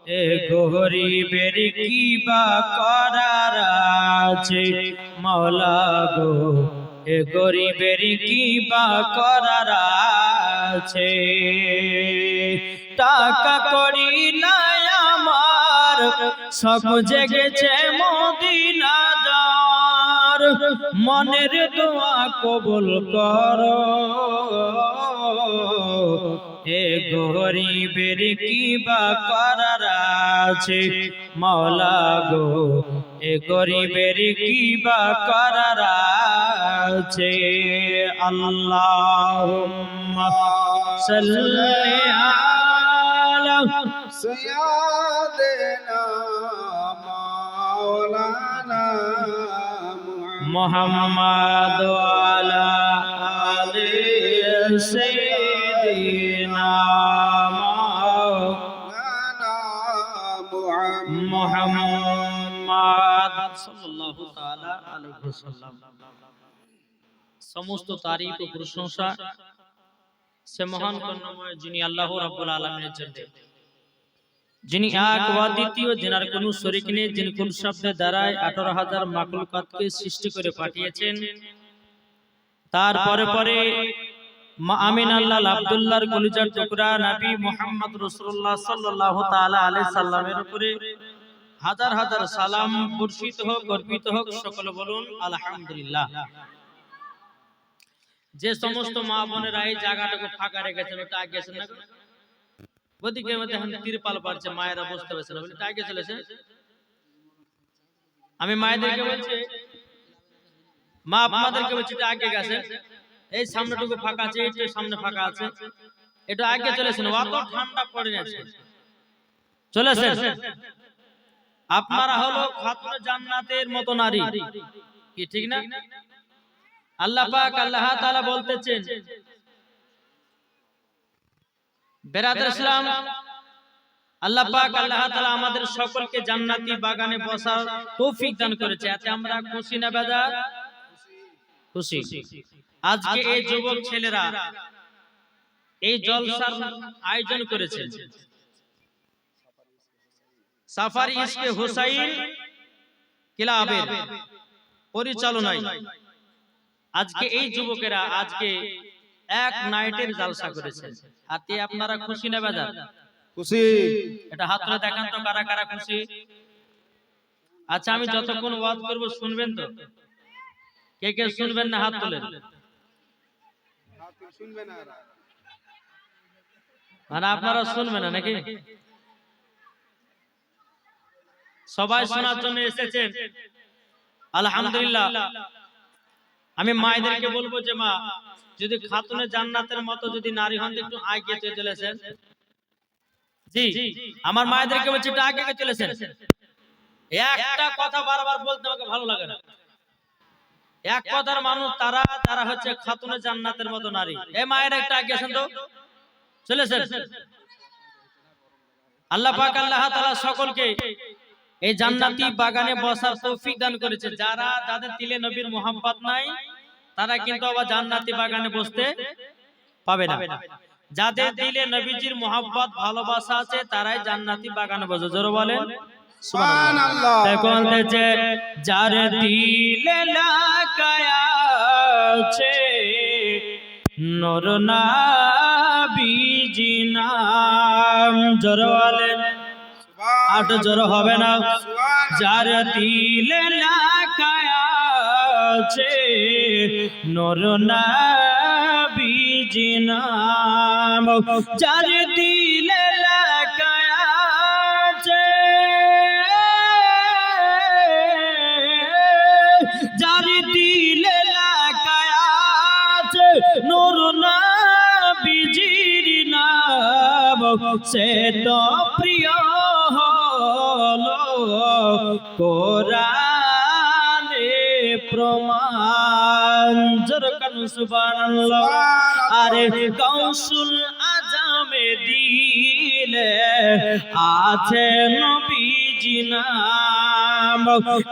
এ গরিবের কি বা করার আছে মাওলা গো, এ গরিবের কি বা করার আছে। টাকা করি নাই আমার, শখ জেগেছে মদিনা যাওয়ার, মনের দোয়া কবুল করো। এ গরিবের কি বা করার আছে মাওলা গো, এ গরিবের কি বা করার আছে। আল্লাহুম্মা সাল্লি আলা সাইয়্যিদিনা মাওলানা মুহাম্মদ ওয়া আলা আলি সাইয়্যিদিনা মুহাম্মদ সাল্লাল্লাহু তাআলা আলাইহি ওয়াসাল্লাম। সমস্ত তারিফ ও প্রশংসা সে মহান করুণাময় যিনি আল্লাহ রাব্বুল আলামিনের জন্য, যিনি এক ও দ্বিতীয়, যিনার কোনো শরীক নেই, যিনি কোন শব্দের দ্বারায় 18,000 মাখলুকাতকে সৃষ্টি করে পাঠিয়েছেন। তারপরে পরে মা আমিনাল্লাহ আব্দুল্লাহর কলিজার টুকরা নবী মুহাম্মদ রাসূলুল্লাহ সাল্লাল্লাহু তাআলা আলাইহি সাল্লামের উপরে হাজার হাজার সালাম বর্ষিত হোক, অর্পিত হোক। সকলে বলুন আলহামদুলিল্লাহ। যে সমস্ত মা বোনেরা এই জায়গাটাকে ফাঁকা রেখেছেন, ওটা আগে গেছেন না? ওদিকের মধ্যে এখন তিরপাল পারছে, মায়েরা বসতে পারছে না বলে আগে চলেছে। আমি মায়েদেরকে বলছি, মা আপনাদেরকে বলছি আগে গেছে, এই সামনেটুকু ফাঁকা আছে, এই সামনে ফাঁকা আছে, এটা আগে চলেছেন। অত ঠান্ডা পড়ে যাচ্ছে, চলেছেন। আপনারা হলো খাতুনে জান্নাতের মতো নারী, কি ঠিক না? আল্লাহ পাক আল্লাহ তাআলা বলতেছেন, বেরাদার ইসলাম, আল্লাহ পাক আল্লাহ তাআলা আমাদের সকলকে জান্নাতি বাগানে বসার তৌফিক দান করেছে। এতে আমরা খুশি না বেজার? খুশি। আজকে এই যুবক ছেলেরা এই জলসার আয়োজন করেছেন সাফারি ইশকে হুসাইন ক্লাবের পরিচালনায়। আজকে এই যুবকেরা আজকে এক নাইটের জলসা করেছেন। হাতে আপনারা খুশি না বেজার? খুশি। এটা হাত তুলে দেখান তো কারা কারা খুশি। আচ্ছা, আমি যতক্ষণ ওয়াজ করব শুনবেন তো? কে কে শুনবেন না হাত তোলেন। মানে আপনারা শুনবেন না নাকি? সবাই শোনার জন্য এসেছেন, আলহামদুলিল্লাহ। আমি মায়েদেরকে বলবো যে মা, যদি খাতুনে জান্নাতের মতো যদি নারী হন, একটু আগে চলেছেন। জি, আমার মায়েদেরকে বলছি একটু আগে চলেছেন। একটা কথা বারবার বলতে আমাকে ভালো লাগে না। এক কথার মানুষ তারা যারা হচ্ছে খাতুনে জান্নাতের মতো নারী। এই মায়ের একটা আগে আসেন তো, চলেছেন। আল্লাহ পাক আল্লাহ তাআলা সকলকে এই জান্নাতি বাগানে বসার তৌফিক দান করেছে। যারা যাদের দিলে নবীর মোহাব্বত নাই, তারা কিন্তু আবার জান্নাতি বাগানে বসতে পাবে না। যাদের দিলে নবীজির মোহাব্বত ভালোবাসা আছে, তারাই জান্নাতি বাগানে বসে। জোরে বলেন সুবহানাল্লাহ। দেখুন যে যার দিলে লাগায়া আছে নূর নবীজি নাম, জোরে বলেন, আট জোরে হবে না। যার দিলে লাগায়া আছে নূর নবীজি নাম, যার দিলে লাগায়া আছে, যার দিলে লাগায়া আছে নূর নবীজির নাম, সে তো প্রিয় হলো কোরআনে প্রমাণ। জোরকান সুবহানাল্লাহ। আরে গাউসুল আজমে দিলে আছে নবীজি নাম,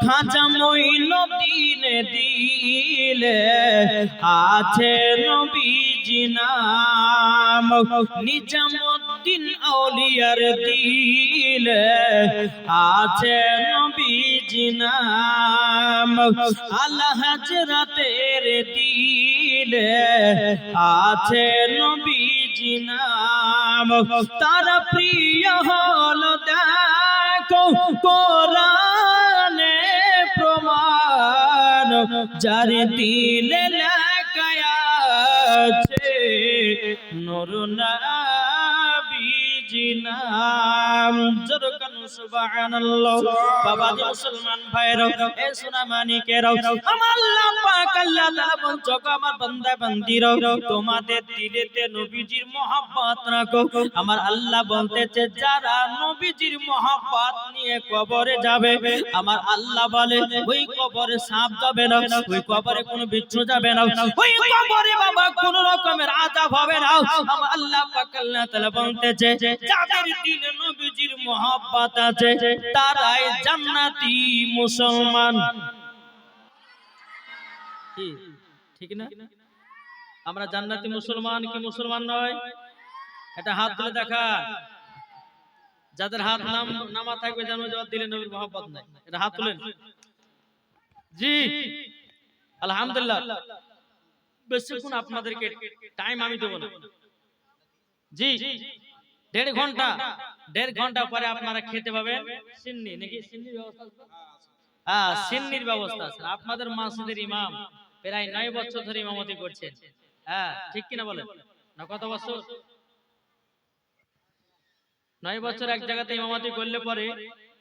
খাজা মঈনুদ্দিন দিলে আছে নবীজি নাম, নিজামুদ্দিন দিন আউলিয়ার দিলে আছে নবীজি নাম, আল হযরতের দিলে আছে নবীজি নাম, তার প্রিয় হলো দেখো কোরআনে প্রমাণ, যার দিলে লেখা আছে নূর নবীজি নাম। জোরে কান সুবহানাল্লাহ। বাবাজি মুসলমান ভাইরা, এ সোনা মানিকেরাও, আমার আল্লাহ পাক আল্লাহ তাআলা বলছো আমার বান্দা বান্দিরা তোমাদের দিলেতে নবীজির মহব্বত রাখো। আমার আল্লাহ বলতেছে যারা নবীজির মহব্বত নিয়ে কবরে যাবে, আমার আল্লাহ বলে ওই কবরে সাপ যাবে না, ওই কবরে কোনো বিচ্ছু যাবে না, ওই কবরে বাবা কোন রকমের আযাব হবে না। আমার আল্লাহ পাক আল্লাহ তাআলা বলতেছে যাদের দিলে নবীজির মহব্বত আছে তারাই জান্নাতি মুসলমান। কি ঠিক না? আমরা জান্নাতি মুসলমান কি মুসলমান নয়? এটা হাত তুলে দেখা। যাদের হাত নামা থাকবে জানো জবাব দিলে নবীর মহব্বত নাই, এটা হাত তুলেন। জি আলহামদুলিল্লাহ। বেশিক্ষণ আপনাদেরকে টাইম আমি দেব না। জি 1.5 ঘন্টা পরে আপনারা খেতে পাবেন সিন্নি, নাকি সিন্নির ব্যবস্থা আছে? হ্যাঁ সিন্নির ব্যবস্থা আছে। আপনাদের মসজিদের ইমাম প্রায় 9 বছর ধরে ইমামতি করছেন। হ্যাঁ ঠিক কিনা বলেন? না কত বছর? 9 বছর এক জায়গাতে ইমামতি করলে পরে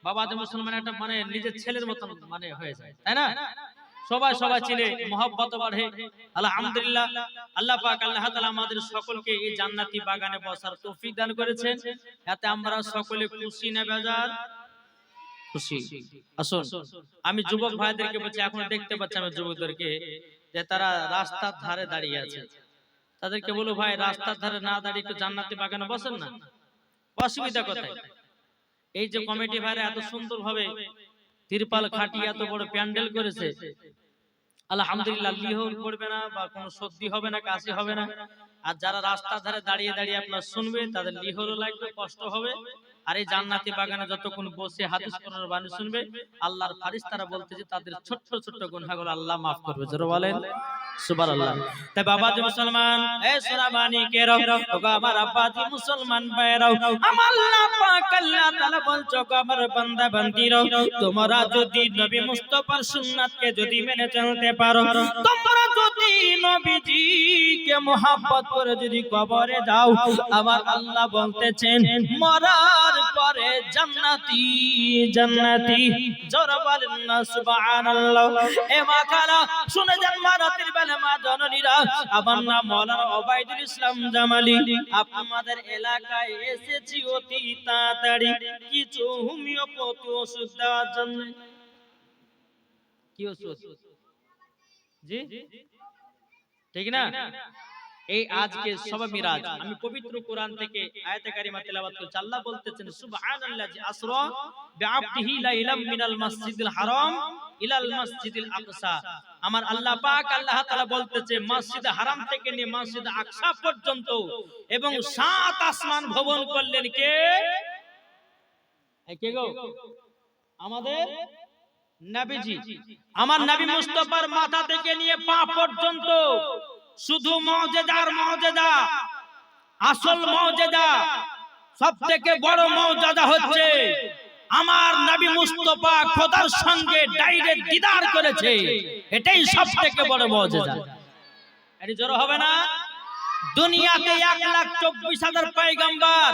বাবা যে মুসলমান একটা মানে নিজের ছেলের মতন মানে হয়ে যায়, তাই না? সবাই চিনে মহব্বত বাড়ে। আলহামদুলিল্লাহ, আল্লাহ পাক আল্লাহ তাআলা আমাদের সকলকে এই জান্নাতি বাগানে বসার তৌফিক দান করেছেন। এতে আমরা সকলে খুশি না বেজার? খুশি। আসুন আমি যুবক ভাইদেরকে বলছি, এখন দেখতে পাচ্ছি আমি যুবকদেরকে যে তারা রাস্তার ধারে দাঁড়িয়ে আছে, তাদেরকে বলো ভাই রাস্তার ধারে না দাঁড়িয়ে একটু জান্নাতি বাগানে বসেন না। অসুবিধা কোথায়? এই যে কমিটি ভাইরা এত সুন্দর ভাবে তিরপাল খাটিয়ে এত বড় প্যান্ডেল করেছে, আলহামদুলিল্লাহ, লিহর পড়বে না বা কোনো সর্দি হবে না, কাশি হবে না। আর যারা রাস্তার ধারে দাঁড়িয়ে দাঁড়িয়ে আপনার শুনবে তাদের লিহরও লাগবে, কষ্ট হবে। আর এই জান্নাতি বাগানে যতক্ষণ বসে হাদিস কোরআনের বাণী শুনবে, আল্লাহর ফেরেশতারা বলতেছে তাদের ছোট ছোট গুনাহগুলো আল্লাহ maaf করবে। জোরে বলেন সুবহানাল্লাহ। তাই বাবাজি মুসলমান, এ সোনা মানিকেরাও, ওগো আমার আব্বাজি মুসলমান ভাইরাও, আমার আল্লাহ পাক আল্লাহ তাআলা বলছো আমার বান্দা বান্দিরাও, তোমরা যদি নবী মুস্তাফার সুন্নাতকে যদি মেনে চলতে পারো, তোমরা যদি নবীজিকে মহব্বত করে যদি কবরে যাও, আমার আল্লাহ বলতেছেন মরার পরে জান্নাতি জান্নাতি। জোরে বলেন না সুবহানাল্লাহ। এ মা খালা শুনে যান, মা রাতের বেলা মা জননীরা, আমার নাম মাওলানা ওবাইদুল ইসলাম জামালি। আপনাদের এলাকায় এসেছি অতি তাড়াতাড়ি কিছু হোমিওপ্যাথি ওষুধ দেওয়ার জন্য। কি ওষুধ? জি ঠিক না? এই আজকে শবে মিরাজ, আমি পবিত্র কোরআন থেকে আয়াতে কারিমা তেলাওয়াত করছি। আল্লাহ বলতেছেন সুবহানাল্লাযী আসরা বিআবদিহি লাইলাম মিনাল মাসজিদিল হারাম ইলাল মাসজিদিল আকসা। আমার আল্লাহ পাক আল্লাহ তাআলা বলতেছে মসজিদে হারাম থেকে নিয়ে মসজিদে আকসা পর্যন্ত এবং 7 আসমান ভ্রমণ করলেন কে? কে গো? আমাদের নবীজি। আমার নবী মুস্তাফার মাথা থেকে নিয়ে পা পর্যন্ত শুধু মুজিজার মুজিজা, আসল মুজিজা, সবথেকে বড় মুজিজা হচ্ছে আমার নবী মুস্তাফা খোদার সঙ্গে ডাইরেক্ট দিদার করেছে। এটাই সবথেকে বড় মুজিজা। এটি জোর হবে না? দুনিয়াতে 1,24,000 পয়গম্বর,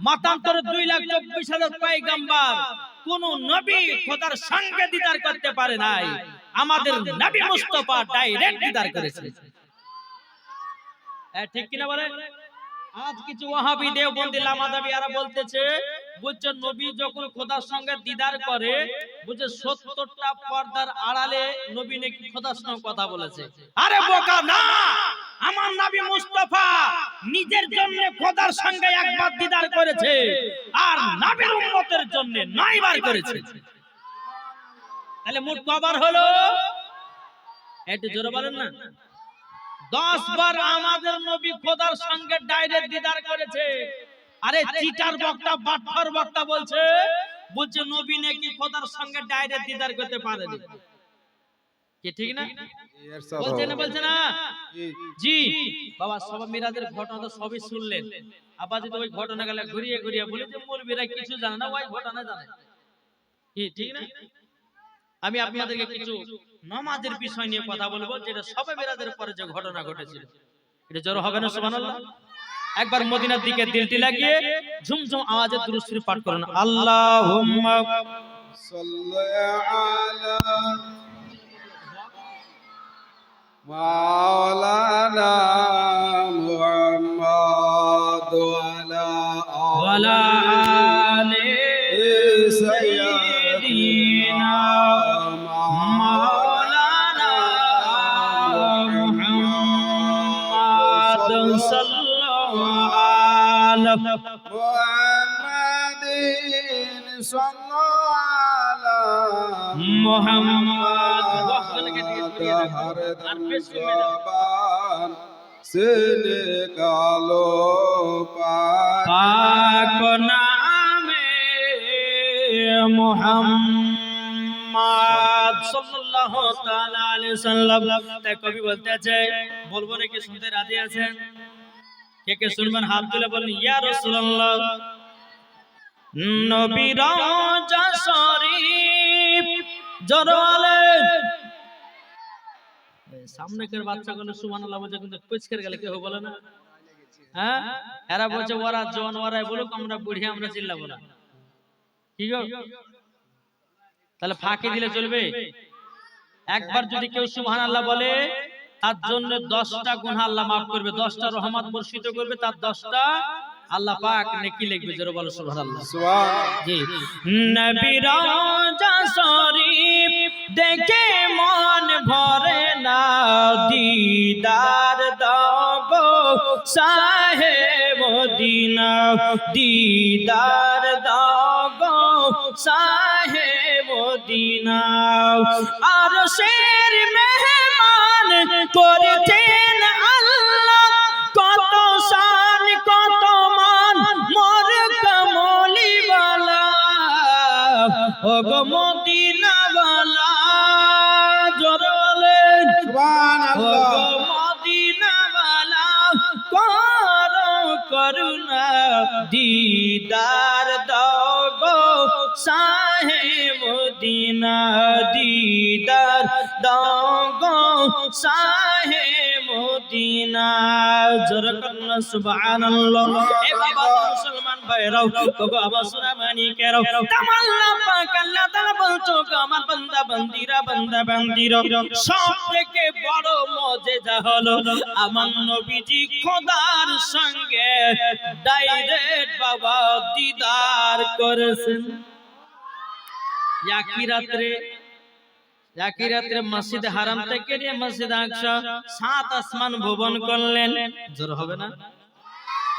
মতান্তরে 2,24,000 পয়গম্বর, কোন নবী খোদার সঙ্গে দিদার করতে পারে নাই। আমাদের নবী মুস্তাফা ডাইরেক্ট দিদার করেছে। ঠিক কিনা বলে? আজ কিছু ওয়াহাবি দেওবন্দি লামাদাবিয়ারা বলতেছে বুঝছো নবী যখন খোদার সঙ্গে দিদার করে বুঝে 70টা পর্দার আড়ালে নবী নাকি খোদার সঙ্গে কথা বলেছে। আরে বোকা না, আমার নবী মুস্তাফা নিজের জন্য খোদার সঙ্গে একবার দিদার করেছে আর নবীর উম্মতের জন্য 9 বার করেছে। তাহলে মোট কবার হলো? একটু জোরে বলেন না। 10 বার আমাদের নবী খোদার সঙ্গে ডাইরেক্ট দিদার করেছে। আরে চিটার বক্তা বাটফার বক্তা বলছে নবী নাকি খোদার সঙ্গে ডাইরেক্ট দিদার করতে পারেনি, কি ঠিক না? বলছে না? জি বাবা, সব মিরাজের ঘটনা তো সবই শুনলেন। আবার যদি ওই ঘটনা গেলে ঘুরিয়ে ঘুরিয়ে বলে যে মৌলবীরা কিছু জানে না, ওই ঘটনা জানে, কি ঠিক না? আমি আপনাদেরকে কিছু নামাজের বিষয় নিয়ে কথা বলবো, যেটা সবে মিরাজের পরে যে ঘটনা ঘটেছিল। এটা জোর হবে না? সুবহানাল্লাহ। একবার মদিনার দিকে দিলটি লাগিয়ে ঝুমঝুম আওয়াজে দুরূদ শরীফ পাঠ করুন। আল্লাহুম্মা সাল্লি আলা মাওলানা মুহাম্মদ ওয়া আলা আলি সাইয়্যিদিনা মাওলানা মুহাম্মদ সাল্লাল্লাহু আলা মুহাম্মাদিন সাল্লাল্লাহু আলা মুহাম্মদ সিনে কালো পাক নামে মুহাম্মদ সাল্লাল্লাহু তাআলা আলাইহি সাল্লাম। তাই কবি বলতে আছে, বলবো নাকি শুনতে রাজি আছেন? কে কে শুনবেন হাত তুলে বলেন ইয়া রাসূলুল্লাহ। নবী রওজা শরীফ জরওয়ালে সামনেকার বাচ্চাগুলো সুবহানাল্লাহ বলছে, কিন্তু কুচকের গেলে কেউ বলে না। হ্যাঁ, এরা বলছে ওরা জওয়ান ওরাই বলুক, আমরা বুড়ি আমরা চিল্লাবো না। কি গো, তাহলে ফাঁকি দিলে চলবে? একবার যদি কেউ সুবহানাল্লাহ বলে তার জন্য 10টা গুনাহ আল্লাহ maaf করবে, 10টা রহমত বর্ষিত করবে, তার 10টা আল্লাহ পাক নেকি লিখবে। জোরে বলো সুবহানাল্লাহ। সুবহানাল্লাহ। জি, নবী রওজা শরীফ দেখে মন ভরে না, দিদার দাও গো শাহে মদিনা, দিদার দাও গো শাহে মদিনা। আর শের মেহমান করেছেন আল্লাহ, কত শান কত মান মোর কমলি ওয়ালা, ও গো মদিনা ওয়ালা। জোরে বলেন সুবহানাল্লাহ। ও গো মদিনা ওয়ালা করো করুণা, দিদার দাও গো শাহে মদিনা, দিদার দাও গো শাহে মদিনা। জোরে করুন সুবহানাল্লাহ। এ বাবা মুসলমান ভাইরাও, ওগো আমার সোনা মানিকেরাও, তামাল্লাহ পাক আল্লাহ তাআলা বলছো গো আমার বান্দা বান্দিরা, বান্দা বান্দিরা, সবথেকে বড় মুজিজা হলো আমার নবীজি খোদার সঙ্গে ডাইরেক্ট বাবা দিদার করেছেন। একই রাত্রে মসজিদ হারাম থেকে নিয়ে মসজিদ আকসা 7 আসমান ভ্রমণ করলেন। জোর হবে না?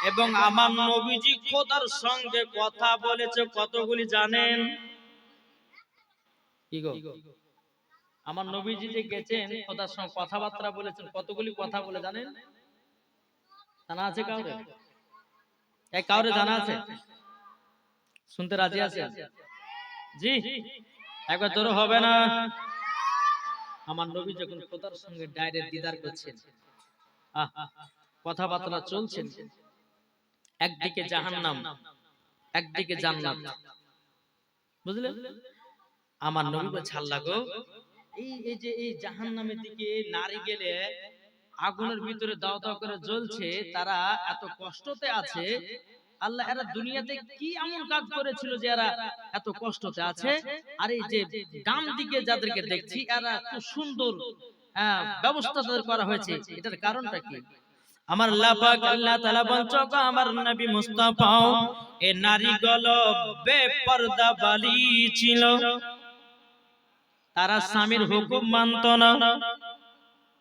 এবং আমার নবীজি খোদার সঙ্গে কথা বলেছে কতগুলি জানেন? কি গো, আমার নবীজি যে গেছেন খোদার সঙ্গে কথাবার্তা বলেছেন, কতগুলি কথা বলে জানেন? জানা আছে কাউরে? এই কাউরে জানা আছে? শুনতে রাজি আছেন? জি, একবার জোর হবে না? আমার নবী যখন খোদার সঙ্গে ডাইরেক্ট দিদার করছেন, কথাবার্তা চলছেন, একদিকে জাহান্নাম একদিকে জান্নাত, বুঝলেন? আমার নবী বলছে আল্লাহ গো, এই যে এই জাহান্নামের দিকে নারী গেলে আগুনের ভিতরে দাও দাও করে জ্বলছে, তারা এত কষ্টতে আছে, আল্লাহ এরা দুনিয়াতে কি এমন কাজ করেছিল যে এরা এত কষ্টতে আছে? আর এই যে ডান দিকে যাদেরকে দেখছি এরা খুব সুন্দর ব্যবস্থা তাদের করা হয়েছে, এটার কারণটা কি? আমার আল্লাহ পাক আল্লাহ তাআলা বলছো আমার নবী মুস্তাফা, এ নারীগুলো বেপরদা বালি ছিল, তারা স্বামীর হুকুম মানত না।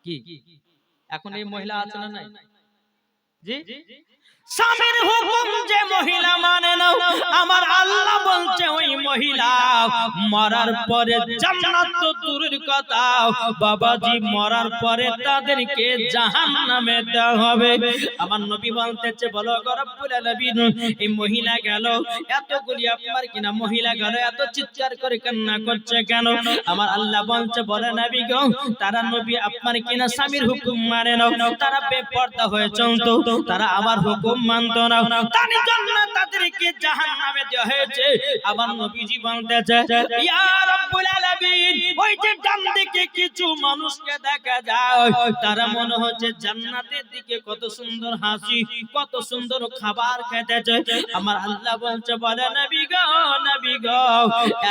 কি এখন এই মহিলা আছে না নাই? জি, স্বামীর হুকুম যে মহিলা মানে না, আমার আল্লাহ বলছে ওই মহিলা মরার পরে জান্নাত তো দূরের কথা বাবাজি মরার পরে তাদেরকে জাহান্নামে দেওয়া হবে। আমার নবী বলতেছে বলো গো রব্বুল আলামিন এই মহিলা গেল এতগুলি আপনার কিনা মহিলা গেল এত চিৎকার করে কান্না করছে কেন? আমার আল্লাহ বলছে বলে নবী গো তারা নবী আপনার কিনা স্বামীর হুকুম মানে না, তারা বেপরদা হয়ে চলতো, তারা আবার হুকুম মানতো না, তার জন্য তাদেরকে জাহান্নামে দেওয়া হয়েছে। আমার নবীজি বলতেছে ইয়া রব্বুল আলামিন ওই যে ডান দিকে কিছু মানুষকে দেখা যায় তারা মনে হচ্ছে জান্নাতের দিকে কত সুন্দর হাসি কত সুন্দর খাবার খেতেছে। আমার আল্লাহ বলছে বলে নবী গো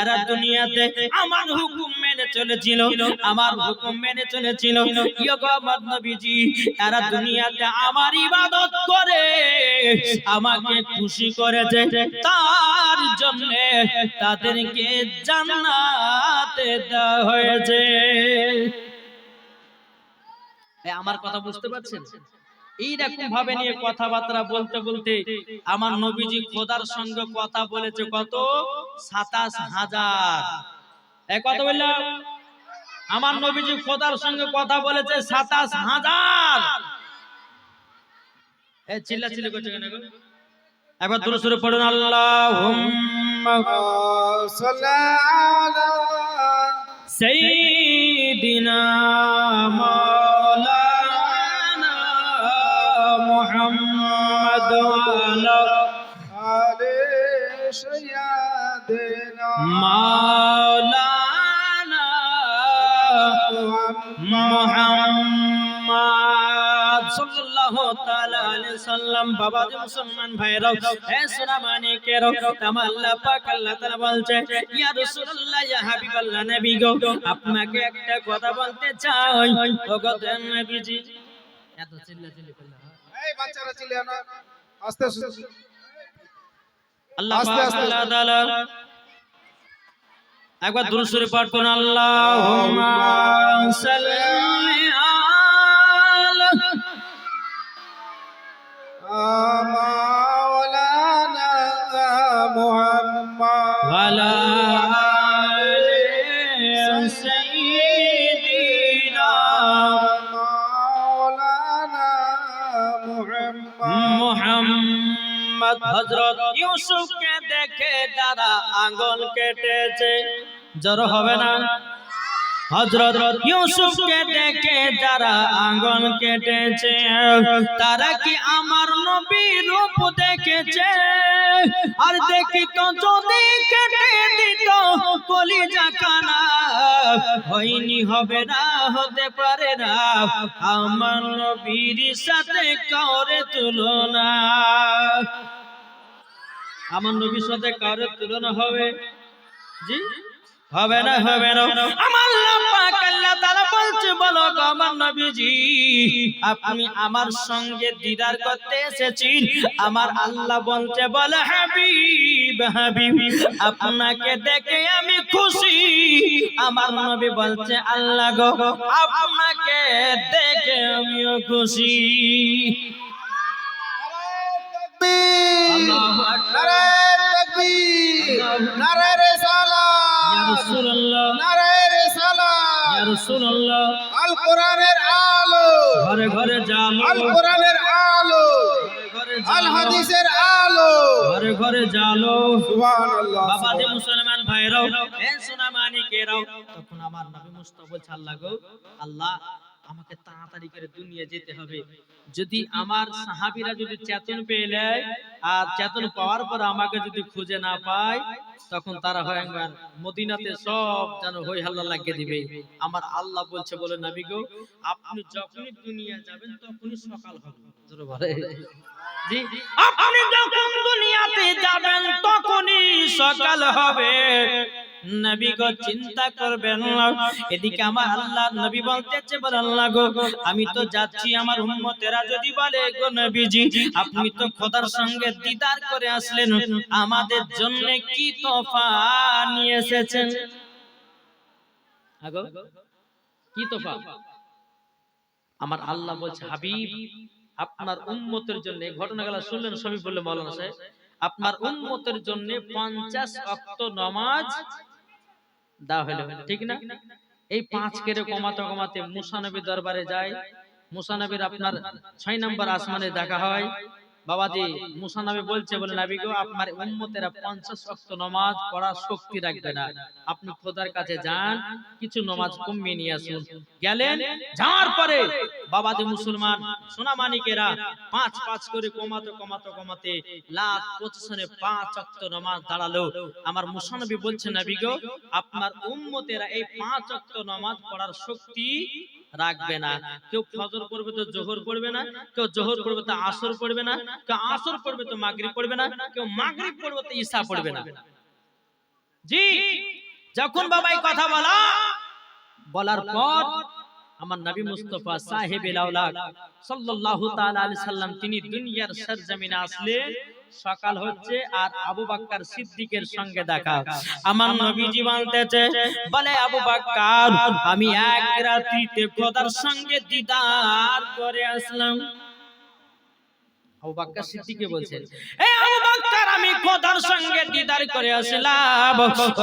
এরা দুনিয়াতে আমার হুকুম মেনে চলেছিল, আমার হুকুম মেনে চলেছিল ইয়া গো আমার নবীজি এরা দুনিয়াতে আমার ইবাদত করে আমাকে খুশি করেছে, তার জন্য তাদেরকে জান্নাতে দেওয়া হয়েছে। আমার কথা বুঝতে পারছেন? এইরকম ভাবে নিয়ে কথাবার্তা বলতে বলতে আমার নবীজি খোদার সঙ্গে কথা বলেছে কত ২৭,০০০। কত বললাম? আমার নবীজি খোদার সঙ্গে কথা বলেছে ২৭,০০০। চিল্লাচিল্লি করছে কেন? একবার দুরূদ শরীফ পড়ুন আল্লাহুম্মা সাল্লি আলা সাইয়্যিদিনা মাওলানা মুহাম্মদ ওয়া আলি সাইয়্যিদিনা মাওলানা মুহাম্মদ সাল্লাল্লাহু তাআলা আলাইহি সাল্লাম। বাবা জি মুসলমান ভাইরা এ সোনা মানিকেরা আমার আল্লাহ পাক আল্লাহ তাআলা বলছে ইয়া রাসূলুল্লাহ ইয়া হাবিবাল্লাহ নবী গো আপনাকে একটা কথা বলতে চাই ও গো নবীজি। এত চিল্লাচিল্লি করলে এই বাচ্চারা চিল্লায় না, আস্তে আস্তে আল্লাহ পাক আল্লাহ তাআলা একবার দুরূদ শরীফ পাঠ করুন আল্লাহুম্মা সাল্লি আলা মাওলানা মুহাম্মদ ওয়া আলা আলি সাইয়্যিদিনা মাওলানা মুহাম্মদ। হযরত ইউসুফকে দেখে যারা আঙ্গুল কেটেছে জড়ো হবে না? হযরত ইউসুফকে দেখে যারা আঙ্গুল কেটেছে তারা কি আমার নবীর রূপ দেখেছে? আর দেখিত যদি কেটে দিত কলিজা কানা হয়নি হবে না হতে পারে না আমার নবীর সাথে কাউরে তুলনা। আমার নবীর সাথে কাউরে তুলনা হবে? জি হবে না, হবে না। আমার আল্লাহ পাক আল্লাহ তাআলা বলছে বলো গো আমার নবীজি আপনি আমার সঙ্গে দিদার করতে এসেছেন। আমার আল্লাহ বলছে বলে হাবিব হাবিব আপনাকে দেখে আমি খুশি। আমার নবী বলছে আল্লাহ গো আপনাকে দেখে আমিও খুশি। আল্লাহু আকবার, নারে রিসালাত ইয়া রাসূলুল্লাহ, নারে রিসালাত ইয়া রাসূলুল্লাহ। আল কোরআনের আলো ঘরে ঘরে জালো, আল কোরআনের আলো ঘরে ঘরে, আল হাদিসের আলো ঘরে ঘরে জালো। সুবহানাল্লাহ। বাবা যে মুসলমান ভাইরাও এ সোনা মানিকেরাও তখন আমার নবী মুস্তাফা বলছে আল্লাহ গো আল্লাহ আমাকে তাড়াতাড়ি করে দুনিয়া যেতে হবে। যদি আমার সাহাবীরা যদি চেতন পেয়ে নেয় আর চেতন পাওয়ার পর আমাকে যদি খুঁজে না পায় তখন তারা হয় মদিনাতে সব যেন হই হাল্লা লাগিয়ে দিবে। আমার আল্লাহ বলছে বলে নবী গো আপনি যখনই দুনিয়া যাবেন তখনই সকাল হবে। জোরে বলে জি, আপনি যখন দুনিয়াতে যাবেন তখনই সকাল হবে। নবী গো চিন্তা করবেন না। এদিকে আমার আল্লাহ নবী বলতেছে বলে আল্লাহ গো আমি তো যাচ্ছি আমার উম্মতেরা যদি বলে গো নবীজি আপনি তো খোদার সঙ্গে দিদার করে আসলেন আমাদের জন্য কি তোফা নিয়ে এসেছেন? আগো কি তোফা? আমার আল্লাহ বলছে হাবিব আপনার উম্মতের জন্য ঘটনাগুলো শুনলেন সবই বললে মাওলানা সাহেব আপনার উম্মতের জন্য 50 ওয়াক্ত নামাজ দেওয়া হলো, ঠিক না? এই 5 করে কমাতে কমাতে মুসা নবী দরবারে যায়। মুসা নবীর আপনার 6 নম্বর আসমানে দেখা হয়। বাবাজি মুসা নবী বলছে, বলে নবী গো, আপনার উম্মতেরা 50 ওয়াক্ত নামাজ পড়ার শক্তি রাখবে না, আপনি খোদার কাছে যান, কিছু নামাজ কমিয়ে নিয়ে আসুন। গেলেন, যাওয়ার পরে বাবাজি মুসলমান সোনা মানিকেরা 5 করে কমাতে কমাতে কমাতে লাখ পজিশনে 5 ওয়াক্ত নামাজ দাঁড়ালো। আমার মুসা নবী বলছে, নবী গো, আপনার উম্মতেরা এই 5 ওয়াক্ত নামাজ পড়ার শক্তি রাখবে না। কেউ ফজর পড়বে তো জোহর পড়বে না, কেউ জোহর পড়বে তো আসর পড়বে না, কেউ আসর পড়বে তো মাগরিব পড়বে না, কেউ মাগরিব পড়বে তো ঈশা পড়বে না। জি, যখন বাবা এই কথা বলার পর আমার নবী মুস্তাফা সাহেবে লাউলাক সাল্লাল্লাহু তাআলা আলাইহি সাল্লাম তিনি দুনিয়ার সরজমিনে আসলেন। সকাল হচ্ছে আর আবু বকর সিদ্দিকের সঙ্গে দেখা। আমার নবীজি বলতেছে, বলে আবু বকর, আমি এক রাত্রিতে খোদার সঙ্গে দিদার করে আসলাম। আবু বকর সিদ্দিককে বলছেন, এই আবু বকর, আমি খোদার সঙ্গে দিদার করে আসলাম।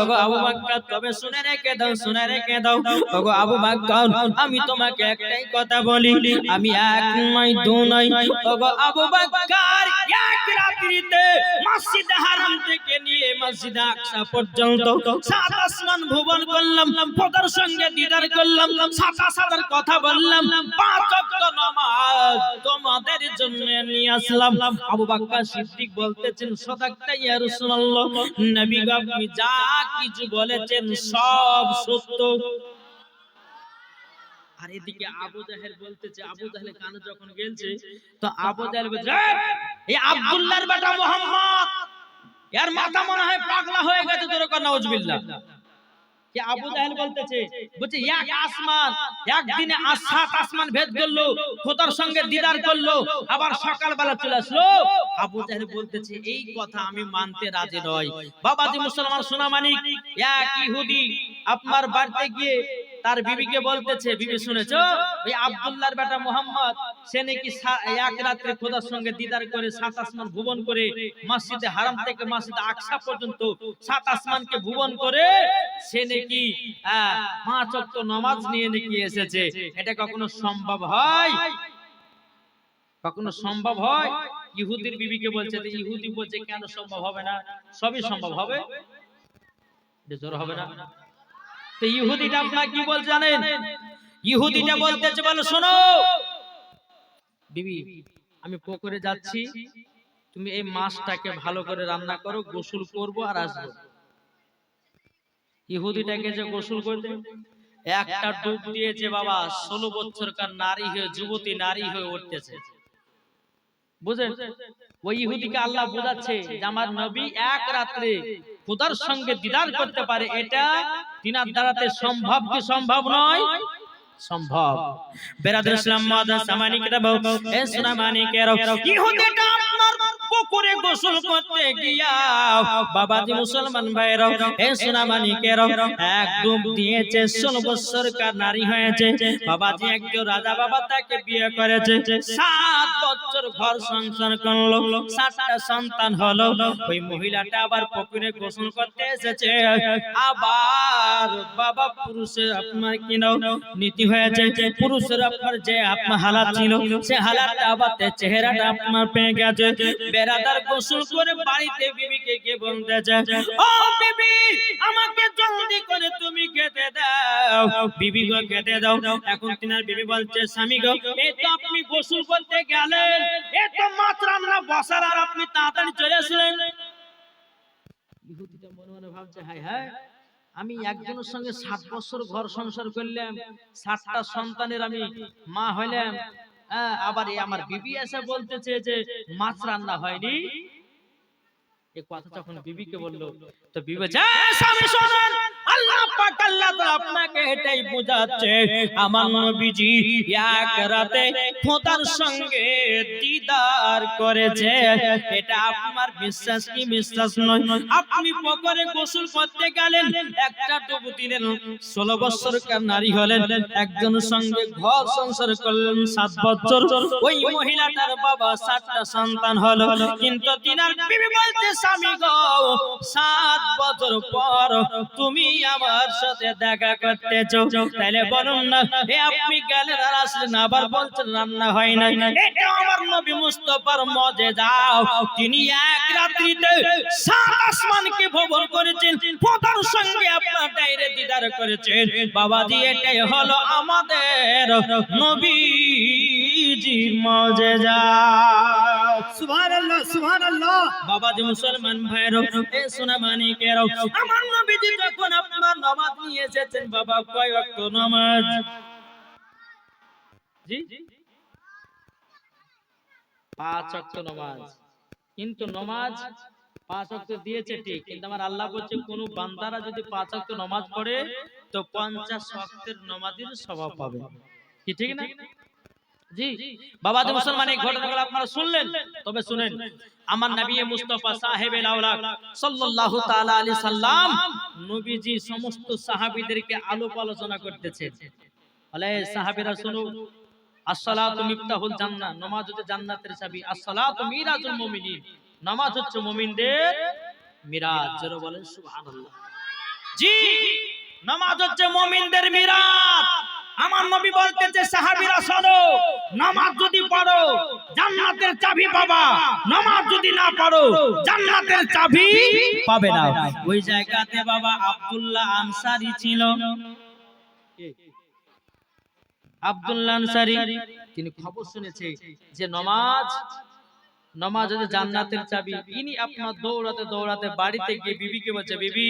ওগো আবু বকর, তবে শুনে রেখে দাও, শুনে রেখে দাও। ওগো আবু বকর, আমি তোমাকে একটাই কথা বলি, আমি এক নয় দু নয়, ওগো আবু বকর, এক রাত্রিতে মসজিদ হারাম থেকে নিয়ে মসজিদ আকসা পর্যন্ত 7 আসমান ভুবন করলাম, খোদার সঙ্গে দিদার করলাম, 7 কথা বললাম, 5 ওয়াক্ত নামাজ তোমাদের জন্য নিয়ে আসলাম। আবু বকর সিদ্দিক বলতেছেন, সাদাকতা ইয়া রাসূলুল্লাহ, নবী গো, আপনি যা কিছু বলেছেন সব সত্য। আর এদিকে আবু জাহেল বলতেছে, আবু জাহেল কানে যখন গেলছে তো আবু জাহেল বলছে, এই আব্দুল্লাহর বেটা মুহাম্মদ, এর মাথা মনে হয় পাগলা হয়ে গেছে, তোর কথা নাউজুবিল্লাহ। কি আবু জাহেল বলতেছে, বলছে এক আসমান একদিনে 7 আসমান ভেদ করলো, খোদার সঙ্গে দিদার করলো, আবার সকালবেলা চলে আসলো। আবু জাহেল বলতেছে, এই কথা আমি মানতে রাজি নই। বাবাজি মুসলমান সোনা মানিক, এক ইহুদি আপনার বাড়িতে গিয়ে তার বিবিকে বলতেছে, বিবি শুনেছো, ওই আব্দুল্লাহর বেটা মুহাম্মদ সে নাকি এক রাত্রে খোদার সঙ্গে দিদার করে 7 আসমান ভুবন করে মসজিদে হারাম থেকে মসজিদ আকসা পর্যন্ত 7 আসমানকে ভুবন করে সে নাকি 5 ওয়াক্ত নামাজ নিয়ে নাকি এসেছে। এটা কখনো সম্ভব হয়? কখনো সম্ভব হয়? ইহুদির বিবিকে বলছে, ইহুদি বলছে কেন সম্ভব হবে না? সবই সম্ভব হবে, জোর হবে না। তো ইহুদিটা আপনারা কি বল জানেন? ইহুদিটা বলতেছে, বলো শোনো বিবি, আমি পুকুরে যাচ্ছি, তুমি এই মাছটাকে ভালো করে রান্না করো, গোসল করব আর আসবো। ইহুদিটাকে যে গোসল করতে একটা ডুব দিয়েছে বাবা, 16 বছরকার নারী হয়ে, যুবতী নারী হয়ে উঠতেছে। বুঝেন, ওই ইহুদিকে আল্লাহ বোঝাচ্ছে যে আমার নবী এক রাত্রে খোদার সঙ্গে দিদার করতে পারে, এটা তিনার দ্বারাতে সম্ভব কি সম্ভব নয়? সম্ভব। বেরাদর ইসলাম মাদার সামানিকেরা বউ, এ সোনা মানিকেরা, ইহুদিটা আপনার পুকুরে গোসল করতে গিয়া বাবাজি মুসলমান ভাইরা, এ সোনা মানিকেরা, এক ডুব দিয়েছে, 16 বছরকার নারী হয়েছে। বাবাজি একজন রাজা বাবা তাকে বিয়ে করেছে, 7 বছর ঘর সংসার করলো, 7টা সন্তান হলো। ওই মহিলাটা আবার পুকুরে গোসল করতে এসেছে, আবার বাবা পুরুষের আপনার কিনো নীতি হয়েছে, পুরুষের আপনার যে আপনার হালাত ছিল সে হালাতটা আবার চেহারাটা আপনার পেয়ে গেছে। বেরাদার গোসল করে বাড়িতে বিবিকে গিয়ে বলতেছে, ও বিবি, আমাকে জলদি করে তুমি খেতে দাও, বিবি গো খেতে দাও। এখন তিনার বিবি বলছে, স্বামী গো, এই তো আপনি গোসল করতে গেলেন, এই তো মাছ রান্না বসার, আর আপনি তাড়াতাড়ি চলে আসলেন। ইহুদিটা মনে মনে ভাবছে, হায় হায়, আমি একজনের সঙ্গে 7 বছর ঘর সংসার করলাম, 7টা সন্তানের আমি মা হইলাম, আবার আমার বিবি এসে বলতেছে যে মাছ রান্না হয়নি। এই কথা যখন বিবিকে বললো, তো বিবি বলছে, স্বামী শুনুন, আল্লাহ পাক আল্লাহ তাআলা আপনাকে এটাই বোঝাচ্ছে, আমার নবীজি এক রাতে খোদার সঙ্গে দিদার করেছে। এটা আপনার বিশ্বাস কি বিশ্বাস নয়? আপনি করে গোসল করতে গেলেন, একটা ডুবু দিলেন, 16 বছরকার নারী হলেন, একজনের সঙ্গে ঘর সংসার করলেন 7 বছর। ওই মহিলাটার বাবা 7টা সন্তান হলো, কিন্তু তিনার বিবি বলতে, স্বামী গো 7 বছর পর তুমি আমার সাথে দেখা করতে চাও, তাহলে বলুন না আপনি গেলেন আর আসলেন, আবার বলছেন রান্না হয় না। এটা আমার নবী মুস্তাফার মুজিজা। তিনি এক রাত্রিতে 7 আসমানকে ভ্রমণ করেছেন, খোদার সঙ্গে আপনার ডাইরে দিদার করেছেন। বাবাজি এটাই হলো আমাদের নবীজির মুজিজা। সুবহানাল্লাহ সুবহানাল্লাহ। বাবাজি মুসলমান ভাইরা, এ সোনা মানিকেরা, আমার নবীজি যখন আপনার নামাজ নিয়ে এসেছেন, বাবা কয় ওয়াক্ত নামাজ? জি 5 ওয়াক্ত নামাজ। কিন্তু নামাজ 5 ওয়াক্ত দিয়েছে ঠিক, কিন্তু আমার আল্লাহ বলছে কোন বান্দারা যদি 5 ওয়াক্ত নামাজ পড়ে তো 50 ওয়াক্তের নামাজের সওয়াব পাবে। কি ঠিক না? জি বাবাজি মুসলমান, এই ঘটনাগুলো আপনারা শুনলেন, তবে শুনেন, আমার নবী মুস্তাফা সাহেবে আওলাদ সাল্লাল্লাহু তাআলা আলাইহি সাল্লাম নবীজি সমস্ত সাহাবীদেরকে আলোপ আলোচনা করতেছেন। বলে সাহাবীরা শুনো, আসসালাতু মিফতাহুল জান্নাহ, নামাজ হচ্ছে জান্নাতের চাবি। আসসালাতু মিরাজুল মুমিনিন, নামাজ হচ্ছে মুমিনদের মিরাজ। জোরে বলেন সুবহানাল্লাহ। জি নামাজ হচ্ছে মুমিনদের মিরাজ। আমার নবী বলতেছে সাহাবীরা শোনো, নামাজ যদি পড়ো জান্নাতের চাবি পাবা, নামাজ যদি না পড়ো জান্নাতের চাবি পাবে না। ওই জায়গাতে বাবা আব্দুল্লাহ আনসারী ছিল। আব্দুল্লাহ আনসারী তিনি খবর শুনেছে যে নামাজ হচ্ছে জান্নাতের চাবি। ইনি আপনার দৌড়াতে দৌড়াতে বাড়িতে গিয়ে বিবিকে বলছে, বিবি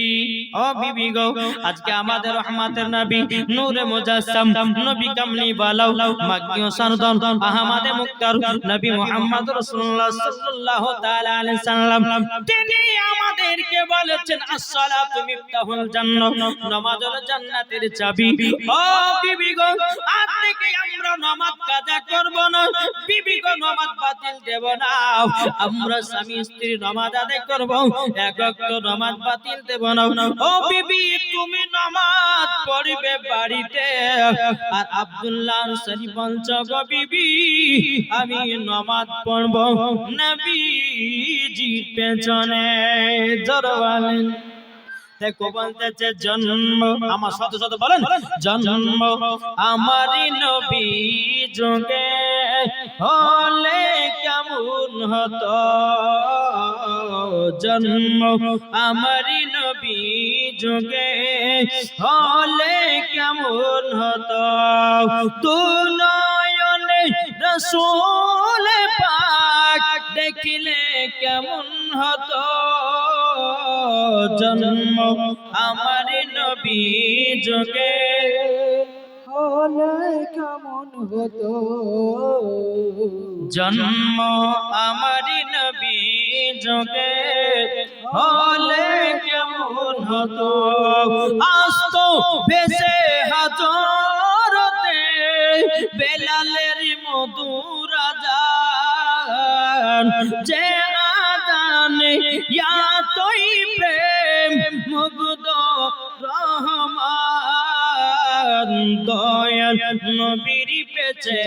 ও বিবি গো, আজকে আমাদের রহমতের নবী নূরে মুজাসসাম নবী কামলি বালাও মাকিও সারদান আহমদে মুক্তার নবী মুহাম্মদ রাসূলুল্লাহ সাল্লাল্লাহু তাআলা আলাইহি সাল্লাম তিনি আমাদেরকে বলেছেন আসসালাতু মিফতাহুল জান্নাহ, নামাজ হলো জান্নাতের চাবি। ও বিবি গো, আজ থেকে আমরা নামাজ কাজা করব না, বিবি গো নামাজ বাতিল দেব না, আমরা স্বামী স্ত্রী নামাজ আদায় করব, এক ওয়াক্ত নামাজ বাতিল দেব না। ও বিবি তুমি নামাজ পড়বে বাড়িতে, আর আব্দুল্লাহ আনসারী বলছে গো বিবি আমি নামাজ পড়ব নবীজির পেছনে। জোরে বলেন। দেখো বলতেছে জন্ম, আমার সাথে সাথে বলেন, জন্ম আমারই নবী যুগে হলে কেমন হতো, জন্ম আমারই নবী যুগে হলে কেমন হতো, তু নয়নে রাসূল পাক দেখিলে কেমন হতো, জন্ম আমার নবী যুগে হলে কেমন হতো, জন্ম আমার নবী যুগে হলে কেমন হতো, আসতো ভেসে হাজরতে বেলালের মধুর আযান, যে আযানে ইয়া তোই প্রেম মুগ্ধ রহমান, দয়াল নবীর পেছে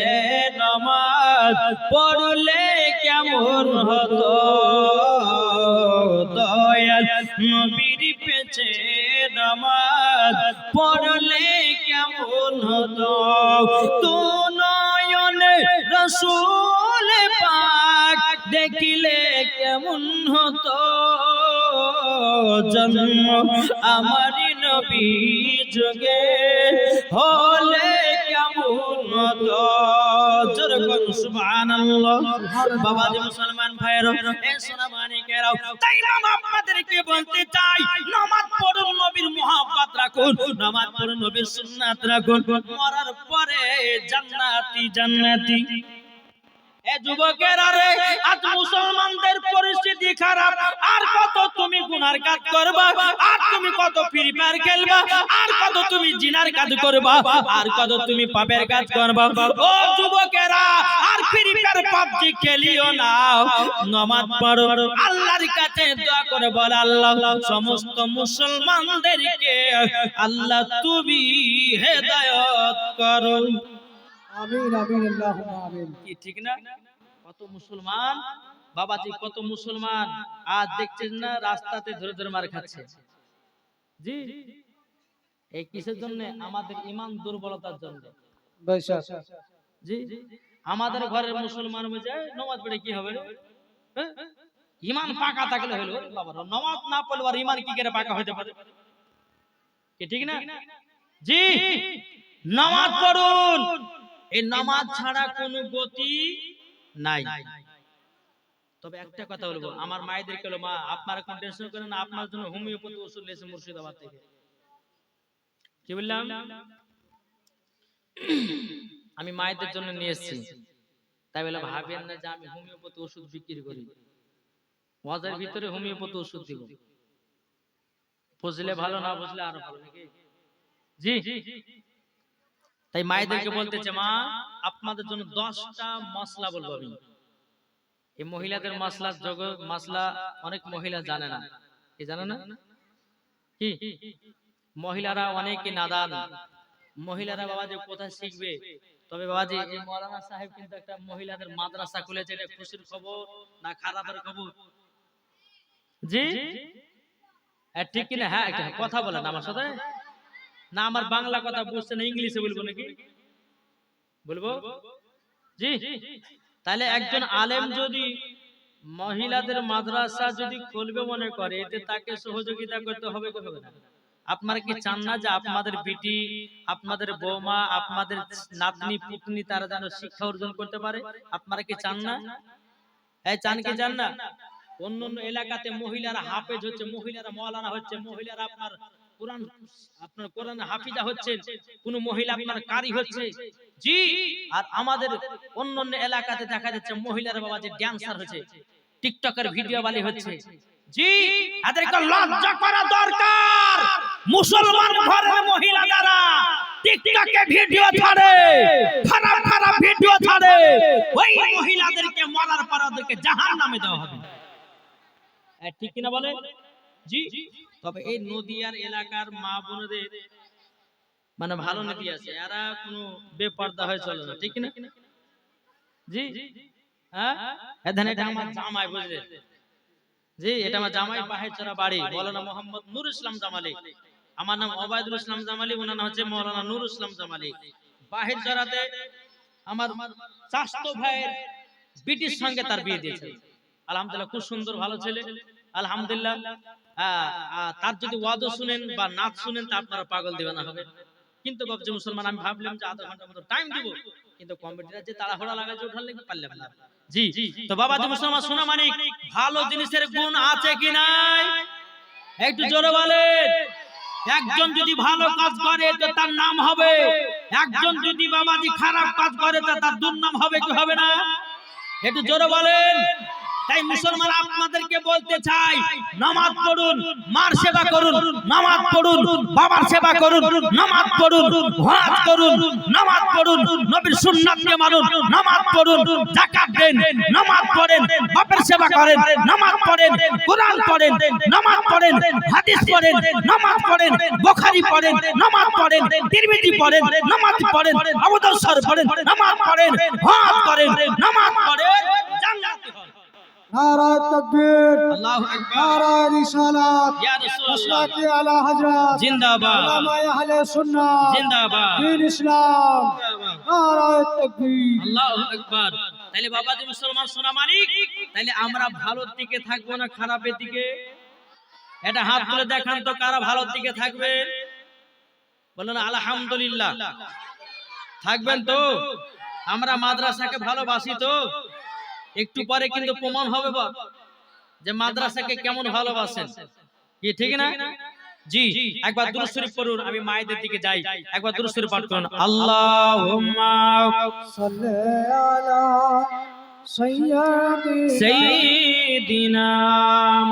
নামাজ পড়লে কেমন হতো, দয়াল নবীর পেছে নামাজ পড়লে কেমন হতো, তু নয়নে রাসূল পাক দেখিলে কেমন হতো, জন্ম আমার নবী যুগে হলে কেমন হতো। জোরে বলুন সুবহানাল্লাহ। বাবাজি মুসলমান ভাইরা, এ সোনা মানিকেরা, তাই মামা আপনাদেরকে বলতে চাই, নামাজ পড়ুন, নবীর মুহাব্বত রাখুন, নামাজ পড়ুন, নবীর সুন্নাত রাখুন, মরার পরে জান্নাতি জান্নাতি। এ যুবকেরা রে, আজ মুসলমানদের পরিস্থিতি খারাপ, আর কত তুমি গুনার কাজ করবা, আর তুমি কত ফ্রি ফায়ার খেলবা, আর কত তুমি জিনার কাজ করবা, আর কত তুমি পাপের কাজ করবা। ও যুবকেরা, আর ফ্রি ফায়ার পাবজি খেলিও না, নামাজ পড়ো, আল্লাহর কাছে দোয়া করে বল, আল্লাহ সমস্ত মুসলমানদেরকে আল্লাহ তুমি হেদায়েত করো। আমিন আমিন আল্লাহুম্মা আমিন। কি ঠিক না? কত মুসলমান বাবাজি, কত মুসলমান আজ দেখছেন না রাস্তাতে ধরে ধরে মার খাচ্ছে। জি, এই কিসের জন্য? আমাদের ঈমান দুর্বলতার জন্য। বেশক। জি, আমাদের ঘরের মুসলমান বুঝে নামাজ পড়ে কি হবে রে? হ্যাঁ? ঈমান পাকা থাকলে হলো বাবা, নামাজ না পড়লে আর ঈমান কি করে পাকা হতে পারে? কি ঠিক না? জি, নামাজ পড়ুন, এই নামাজ ছাড়া কোনো গতি নাই। তবে একটা কথা বলবো, আমার মায়েদেরকে বলো, মা আপনারা কোন টেনশন করেন না, আপনার জন্য হোমিওপ্যাথি ওষুধ নিয়েছে মুর্শিদাবাদ থেকে। কি বললাম? আমি মায়েদের জন্য নিয়ে এসেছি, তাই বলে ভাবেন না যে আমি হোমিওপ্যাথি ওষুধ বিক্রি করি। ওয়াজের ভিতরে হোমিওপ্যাথি ওষুধ দিব, বুঝলে ভালো, না বুঝলে আরো ভালো, নাকি? জি, তাই মায়েদেরকে বলতেছে, মা আপনাদের জন্য 10টা মশলা বলবো আমি। এই মহিলাদের মশলার জগৎ, মশলা অনেক মহিলা জানে না। কি জানে না? কি মহিলারা অনেকই নাদান। মহিলারা বাবাজি কোথায় শিখবে? তবে বাবাজি এই মাওলানা সাহেব কিন্তু একটা মহিলাদের মাদ্রাসা খুলেছে, এটা খুশির খবর না খারাপের খবর? জি, ঠিক কিনা? হ্যাঁ, একটা কথা বলেন আমার সাথে। না আমার বাংলা কথা বুঝছে না, ইংলিশে বলবো নাকি? বলবো? জি, তাহলে একজন আলেম যদি মহিলাদের মাদ্রাসা যদি খুলবে মনে করে, এতে তাকে সহযোগিতা করতে হবে কি হবে না? আপনারা কি চান না যে আপনাদের বিটি, আপনাদের বৌমা, আপনাদের নাতনি পুতনি তারা যেন শিক্ষা অর্জন করতে পারে? আপনারা কি চান না? এই চান কি চান না? অন্য অন্য এলাকাতে মহিলারা হাফেজ হচ্ছে, মহিলারা মাওলানা হচ্ছে, মহিলারা আপনার কোরআন হাফিজা হচ্ছে, কোন মহিলা আপনার কারি হচ্ছে। জি, আর আমাদের অন্য অন্য এলাকাতে দেখা যাচ্ছে মহিলারা বাবা যে ড্যান্সার হচ্ছে, টিকটকের ভিডিও বালি হচ্ছে। জি, এদেরকে লজ্জা করা দরকার। মুসলমান ঘরের মহিলা যারা টিকটকে ভিডিও ছাড়ে, খারাপ খারাপ ভিডিও ছাড়ে, ওই মহিলাদেরকে মারার পর ওদেরকে জাহান্নামে দেওয়া হবে। ঠিক কিনা বলে? জি, তবে এই নদিয়ার এলাকার মা বোনদের মানে ভালো নীতি আছে, এরা কোনো বেপর্দা হয়ে চলে না। ঠিক কিনা? জি, হ্যাঁ, এটা আমার জামাই, বুঝলে? জি, এটা আমার জামাই, বাহেরচরা বাড়ি, মাওলানা মোহাম্মদ নূর ইসলাম জামালি। আমার নাম ওবায়দুল ইসলাম জামালি, ওনার নাম হচ্ছে মাওলানা নূর ইসলাম জামালি। বাহেরচরাতে আমার চাচতো ভাইয়ের বিটির সঙ্গে তার বিয়ে দিয়েছে। আলহামদুলিল্লাহ, খুব সুন্দর ভালো ছেলে, আলহামদুলিল্লাহ। তার যদি ওয়াদও শুনেন বা নাচ শুনেন তা আপনারা পাগল দিবেনা হবে। কিন্তু বাবজি মুসলমান, আমি ভাবলাম যে আধা ঘন্টার মতো টাইম দিব, কিন্তু কমিটিরা যে তাড়াহুড়া লাগাইছে ওঠার লাগি পারলাম না। জি, তো বাবাজি মুসলমান শোনা মানিক, ভালো জিনিসের গুণ আছে কি নাই? একটু জোরে বলেন। একজন যদি ভালো কাজ করে তো তার নাম হবে, একজন যদি বাবাজি খারাপ কাজ করে তো তার দুর্নাম হবে কি হবে না? একটু জোরে বলেন। তাই মুসলমান আপনাদেরকে বলতে চাই, নামাজ পড়ুন, মার সেবা করুন, নামাজ পড়ুন, বাবার সেবা করুন, নামাজ পড়ুন, হজ করুন, নামাজ পড়ুন, নবীর সুন্নাতকে মানুন, নামাজ পড়ুন, যাকাত দেন, নামাজ পড়েন, বাপের সেবা করেন, নামাজ পড়েন, কোরআন পড়েন, নামাজ পড়েন, হাদিস পড়েন, নামাজ পড়েন, বুখারী পড়েন, নামাজ পড়েন, তিরমিজি পড়েন, নামাজ পড়েন, আবু দাউদ পড়েন, নামাজ পড়েন, হজ করেন, নামাজ পড়েন, জান্নাতি হন। নারায়ে তাকবীর, আল্লাহু আকবার, নারায়ে রিসালাত, ইয়া রাসূলুল্লাহ, মাসলাকে আলা হযরত, জিন্দাবাদ, উলামায়ে আহলে সুন্নাহ, জিন্দাবাদ, দ্বীন ইসলাম, নারায়ে তাকবীর। আল্লাহু আকবার। তাহলে বাবাজি মুসলমান সোনা মানিক, তাহলে আমরা ভালোর দিকে থাকবো না খারাপের দিকে? এটা হাত তুলে দেখান তো, কারা ভালোর দিকে থাকবে? বলেন আলহামদুলিল্লাহ। থাকবেন তো? আমরা মাদ্রাসাকে ভালোবাসি তো? একটু পরে কিন্তু প্রমাণ হবে যে মাদ্রাসাকে কেমন ভালোবাসেন। কি ঠিক না? জি, একবার দুরূদ শরীফ পড়ুন, আমি মায়েদের দিকে যাই, একবার দুরূদ শরীফ পাঠ করুন। আল্লাহুম্মা সাল্লি আলা সাইয়্যিদিনা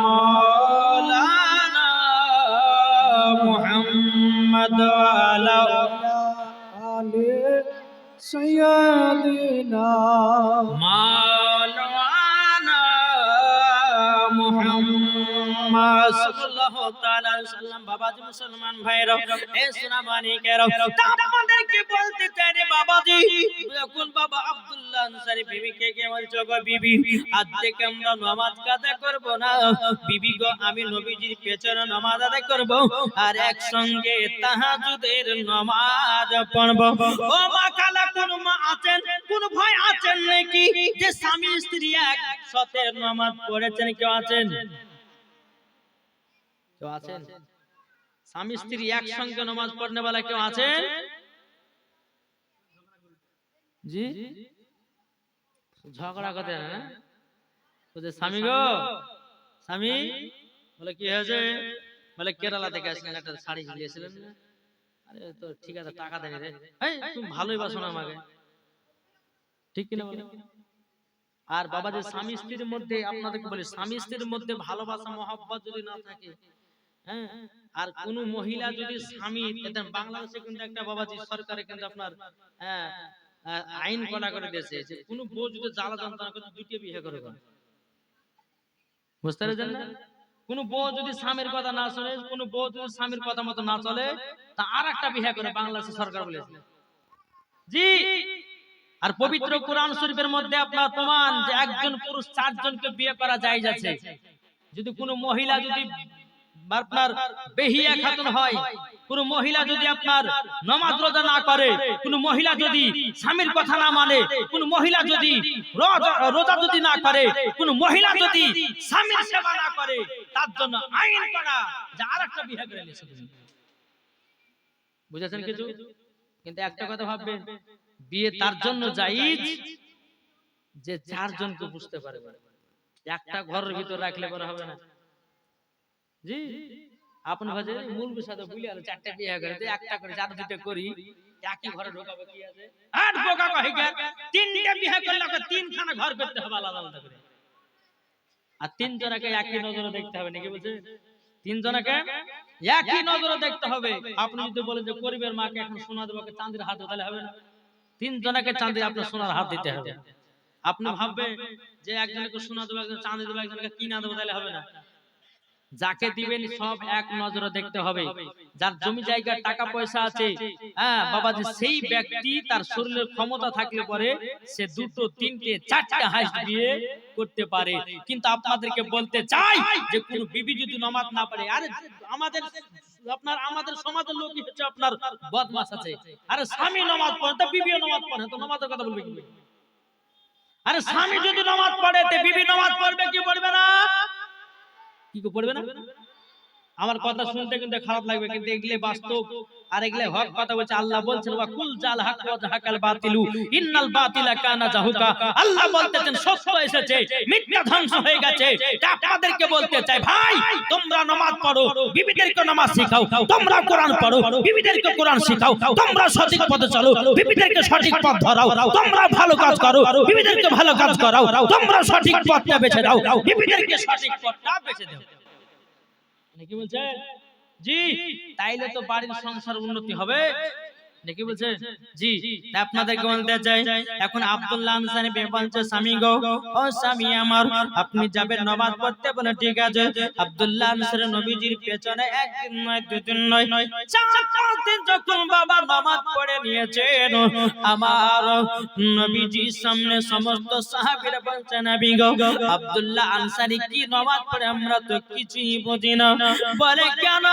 মাওলানা মুহাম্মদ ওয়া আলা আলি سيدنا মাওলানা মুহাম্মদ সাল্লাল্লাহু তাআলা আলাইহি সাল্লাম। বাবাজি মুসলমান ভাইরা, এ সোনামানিকেরা, তা আমাদেরকে বলতে চাই রে বাবাজি, যখন বাবা আব্দুল্লাহ আনসারী বিবিকে কে বলছো গো বিবি, আজ থেকে আমরা নামাজ কাজা করব না। বিবি গো, আমি নবীজির পেছনে নামাজ আদায় করব আর একসঙ্গে তাহাজ্জুদের নামাজ পড়ব। ও মা খালা, কোন মা আছেন, কোন ভাই আছেন নাকি যে স্বামী স্ত্রী একসাথে নামাজ পড়েছেন? কেউ আছেন? কেউ আছেন? স্বামী স্ত্রী একসঙ্গে নামাজ পড়নে वाला কেউ আছেন? জি, ঝগড়া করতে না, বলে স্বামী গো, স্বামী বলে কি হয়েছে? বলে কেরালা থেকে আসলেন, একটা শাড়ি দিয়েছিলেন না? আরে তো ঠিক আছে, টাকা দেন রে। এই তুমি ভালোই বাসো না আমাকে, ঠিক কিনা বলে? আর বাবাজি, স্বামী স্ত্রীর মধ্যে আপনাদেরকে বলি, স্বামী স্ত্রীর মধ্যে ভালোবাসা মহব্বত যদি না থাকে, হ্যাঁ, আর কোন মহিলা যদি স্বামী, বাংলাদেশে কিন্তু একটা বাবাজি সরকারে কিন্তু আপনার আইন করা করে দিয়েছে যে কোন বউ যদি জ্বালা যন্ত্রণা করে দুটো বিয়ে করে। বুঝতে পারছেন না? কোন বউ যদি স্বামীর কথা না শুনে, কোন বউ যদি স্বামীর কথা মতো না চলে, তা আর একটা বিয়ে করে বাংলাদেশের সরকার বলেছে। জি, আর পবিত্র কোরআন শরীফের মধ্যে আপনার প্রমাণ যে একজন পুরুষ 4 জনকে বিয়ে করা যায় যাচ্ছে। যদি কোন মহিলা যদি আপনার বেহিয়া খাতুন হয়, কোন মহিলা যদি আপনার নামাজ রোজা না করে, কোন মহিলা যদি স্বামীর কথা না মানে, কোন মহিলা যদি রোজা যদি না করে, কোন মহিলা যদি স্বামীর সেবা না করে, তার জন্য আইন করা যে আরেকটা বিয়ে করে নিয়েছে। বুঝেছেন কিছু? কিন্তু একটা কথা ভাববেন, বিয়ে তার জন্য জায়েজ যে 4 জনকে বুঝতে পারবে। একটা ঘরের ভিতর রাখলে বড় হবে না। জি, আপন ভাজে মূল বিষয় বলি আর 4টা বিয়ে করে, একটা করে 4 দুটো করি, একই ঘরে ঢোকাবে কি আছে? আর বোকা কই গে, 3টে বিয়ে করলে ওকে 3খানা ঘর করতে হবে আলাদা আলাদা করে। আর 3 জনকে একই নজরে দেখতে হবে নাকি বলছে? 3 জনকে একই নজরে দেখতে হবে। আপনি যদি বলেন যে গরিবের মাকে এখন সোনা দেবো, চাঁদির হাত দিতে হবে না। 3 জনকে চাঁদি আপনার সোনার হাত দিতে হবে। আপনি ভাববেন যে একজনকে সোনা দেবো, একজন চাঁদি দেবো, একজনকে কি না দেবো, তাহলে হবে না। যাকে দিবেন সব এক নজরে দেখতে হবে। যার জমি জায়গা টাকা পয়সা আছে, হ্যাঁ বাবাজি, সেই ব্যক্তি তার শরীরের ক্ষমতা থাকলে পরে সে 2, 3, 4টে হাঁস বিয়ে করতে পারে। কিন্তু আপনাদেরকে বলতে চাই যে কোন বিবি যদি নামাজ না পড়ে, আরে আমাদের সমাজের লোকই হচ্ছে আপনার বদমাশ আছে। আরে স্বামী নামাজ পড়ে তো বিবিও নামাজ পড়ে, তো নামাজের কথা বলবে কি? আরে স্বামী যদি নামাজ পড়ে তো বিবি নামাজ পড়বে কি পড়বে না? কি পড়বে না? আমার কথা শুনতে কিন্তু খারাপ লাগবে, কিন্তু এগুলো বাস্তব আর এগুলো হক কথা বলছে। আল্লাহ বলছেন ওয়া কুল জাল হক ওয়া জাহাকাল বাতিলু ইন্নাল বাতিলা কানা জাহুকা। আল্লাহ বলতেছেন সত্য এসেছে, মিথ্যা ধ্বংস হয়ে গেছে। তা আপনাদেরকে বলতে চাই, ভাই তোমরা নামাজ পড়ো, বিবিদেরকে নামাজ শেখাও। তোমরা কোরআন পড়ো, বিবিদেরকে কোরআন শেখাও। তোমরা সঠিক পথে চলো, বিবিদেরকে সঠিক পথ ধরাও। তোমরা ভালো কাজ করো, বিবিদেরকে ভালো কাজ করাও। তোমরা সঠিক পথটা বেছে দাও, বিবিদেরকে সঠিক পথটা বেছে দাও। নাকি বলছে? জি, তাইলে তো বাড়ির সংসার উন্নতি হবে। নাকি বলছে? জি, আপনাদেরকে বলতে চাই, এখন আব্দুল্লাহ আনসারী বলছে, স্বামী গো, ও স্বামী আমার, আপনি যাবেন নামাজ পড়তে। বলে ঠিক আছে। আব্দুল্লাহ আনসারী নবীজির পেছনে 1 দিন নয় 2 দিন নয় 4-5 দিন যখন বাবা নামাজ পড়ে নিয়েছেন, আমার নবীজির সামনে সমস্ত সাহাবীরা বলছে, নবী গো, আব্দুল্লাহ আনসারী কি নামাজ পড়ে আমরা তো কিছুই বুঝি না। বলে কেন,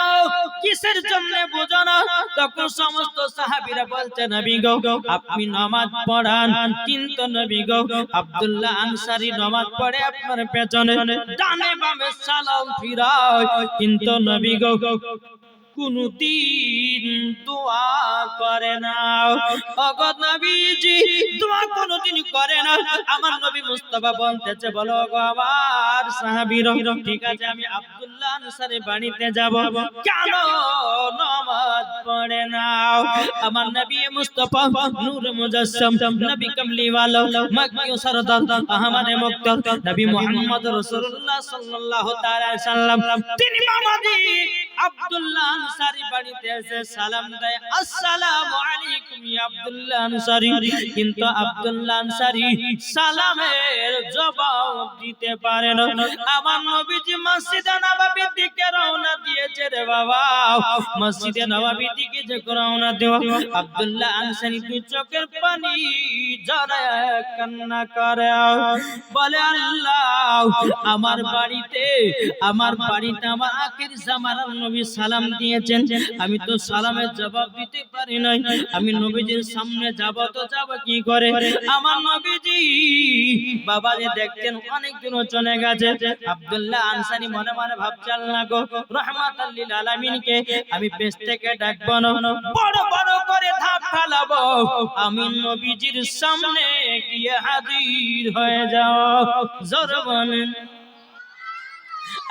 কিসের জন্য বুঝো না? তখন সমস্ত সাহাবীরা বলছে, নবী গো, আপনি নামাজ পড়ান, কিন্তু নবী গো, আব্দুল্লাহ আনসারী নামাজ পড়ে আপনার পেছনে ডানে বামে সালাম ফিরায়, কিন্তু নবী গো কোনদিন দোয়া করে না। ওগো নবীজি, দোয়া কোনদিন করে না। আমার নবী মুস্তাফা বলতেছে, বলো গো আমার সাহাবীরা, ঠিক আছে আমি আব্দুল্লাহ আনসারী বাড়িতে যাব, কেন নামাজ পড়ে না? আমার নবী মুস্তাফা নূর মুজাসসাম, নবী কামলিওয়ালা, মক্কি সরদার, আহমদ মুক্তার, নবী মুহাম্মদ রাসূলুল্লাহ সাল্লাল্লাহু তাআলা সাল্লাম, তিনি বাবাজি আব্দুল্লাহ আনসারী বাড়ি বাড়িতে এসে সালাম দেয়, আসসালামু আলাইকুম ইয়া আব্দুল্লাহ আনসারী। কিন্তু আব্দুল্লাহ আনসারী সালামের জবাব দিতে পারে না। আমার নবীজি মসজিদে নববীর দিকে রওনা দিয়েছে রে বাবা। মসজিদে নববীর দিকে যে রওনা দেওয়া, আব্দুল্লাহ আনসারী দুই চোখের পানি ঝরায় কান্না করে, বলে আল্লাহ, আমার বাড়িতে আমার আখির জামানার নবী সালাম দিয়েছেন, আমি তো সালামের জবাব দিতে পারি নাই। আমি নবীজির সামনে যাব তো যাব কি করে? আমার নবীজি বাবা যে দেখতেন অনেক দূর চলে গেছে। আব্দুল্লাহ আনসারী মনে মনে ভাবছে, আল্লাহ গো, রাহমাতাল লিল আলামিনকে আমি পেছ থেকে ডাকবো না, বড় বড় করে ধাপ ফেলাবো, আমি নবীজির সামনে গিয়ে হাজির হয়ে যাও। জোরে বলেন।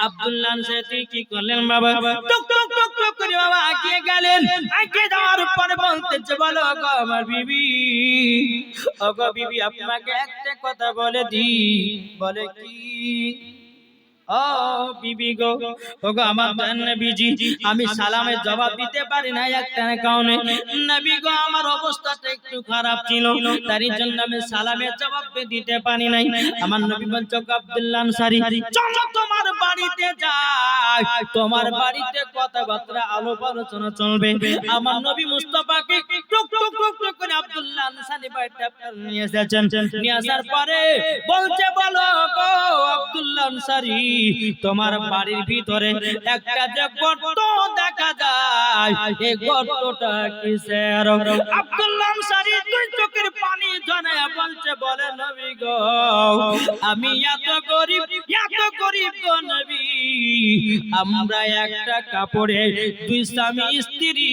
আব্দুল্লাহ আনসারী কি করলেন বাবা? টুক টুক টুক টুক করে বাবা এগিয়ে গেলেন। এগিয়ে যাওয়ার পরে বলতেছে, বলো গো আমার বিবি, ও গো বিবি, আপনাকে একটা কথা বলে দি। বলে কি? ও বিবি গো, ও গো আমার নবীজি, আমি সালামের জবাব দিতে পারি না একটা কারণে। নবী গো, আমার অবস্থাটা একটু খারাপ ছিল, তারই জন্য আমি সালামের জবাব দিতে পারি নাই। আমার নবী বলছে, আব্দুল্লাহ আনসারী, চলো তোমার বাড়িতে যাই, তোমার বাড়িতে কথাবার্তা আলাপ আলোচনা চলবে। আমার নবী মুস্তাফাকে টুক টুক টুক টুক করে আব্দুল্লাহ আনসারী বাড়িতে নিয়ে এসেছেন। নিয়ে আসার পরে বলছে, বলো গো আব্দুল্লাহ আনসারী, তোমার বাড়ির ভিতরে একটা যে গর্ত দেখা যায়, এই গর্তটা কিসের? আব্দুল্লাহ আনসারী দুই চোখের পানি ঝরায়া বলছে, বলে নবী গো, আমি এত গরিব গো নবী, আমরা একটা কাপড়ে দুই স্বামী স্ত্রী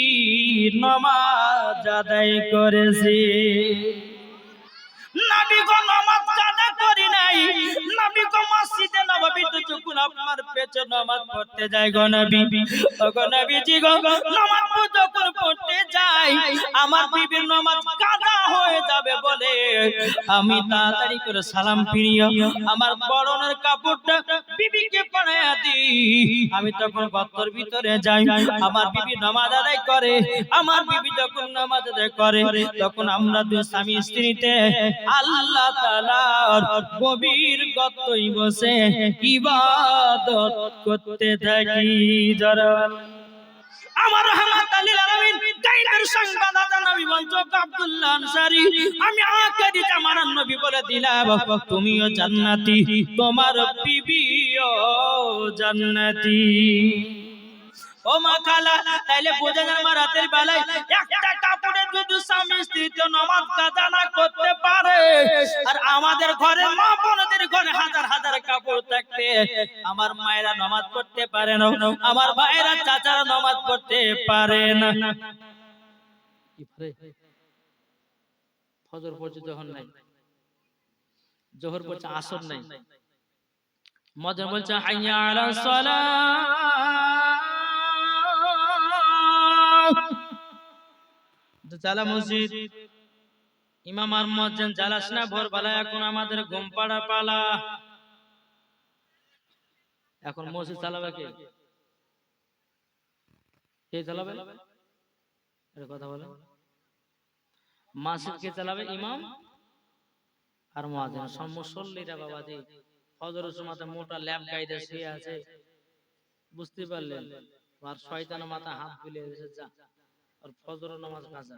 নামাজ আদায় করেছি। নবী গো, নামাজ আদায় করি নাই। নবী গো, মসজিদে নববীতে যখন আপনার পেছনে নামাজ পড়তে যায় গো নবী, ও গো নবীজি গো, নামাজ যখন পড়তে যাই, আমার বিবির নামাজ কাজা হয়ে যাবে বলে আমি তাড়াতাড়ি করে সালাম ফিরিয়ে আমার পরনের কাপড়টা বিবিকে পরাইয়া দিই। আমি তখন গর্তের ভিতরে যাই, আমার বিবি নামাজ আদায় করে। আমার বিবি যখন নামাজ আদায় করে, তখন আমরা দুই স্বামী স্ত্রীতে আল্লাহ তাআলার গভীর গর্তই বসে ইবাদত করতে থাকি। যারা আমার রাহমাতাল লিল আলামিন গায়বের সংবাদ নবী বলছো, আব্দুল্লাহ আনসারী, আমি আখিরি জামানার নবী বলে দিলাম, তুমিও জান্নাতি, তোমার বিবিও জান্নাতি। ও মা খালা, তাইলে বোঝা যায় আমার রাতের বেলায় একটা কাপড়ে যদি স্বামী স্ত্রী তো নামাজ কাজা না করতে পারে, আর আমাদের ঘরে মা বোনদের ঘরে হাজার হাজার কাপড় থাকতে আমার মায়েরা নামাজ পড়তে পারে না, আমার ভাইয়েরা চাচারা নামাজ পড়তে পারে না। ফজর পড়ছে যখন নাই, জোহর পড়ছে আসর নাই, মজা বলছে হাইয়া আলাস সালাহ, জালা মসজিদ ইমাম আর মুয়াজ্জিন জালাস না ভোরবেলা, এখন আমাদের ঘুম পাড়া পালা। এখন মসজিদ চালাবে কে? কে চালাবে? এর কথা বলে। মসজিদ কে চালাবে? ইমাম আর মুয়াজ্জিন। সব মুসল্লিরা বাবাজি ফজরের সময়তে মোটা ল্যাপ গাইতে শুয়ে আছে, বুঝতে পারলেন? আর শয়তানের মাথা হাত বুলিয়ে দিয়েছে, যা আর ফজরের নামাজ কাজা।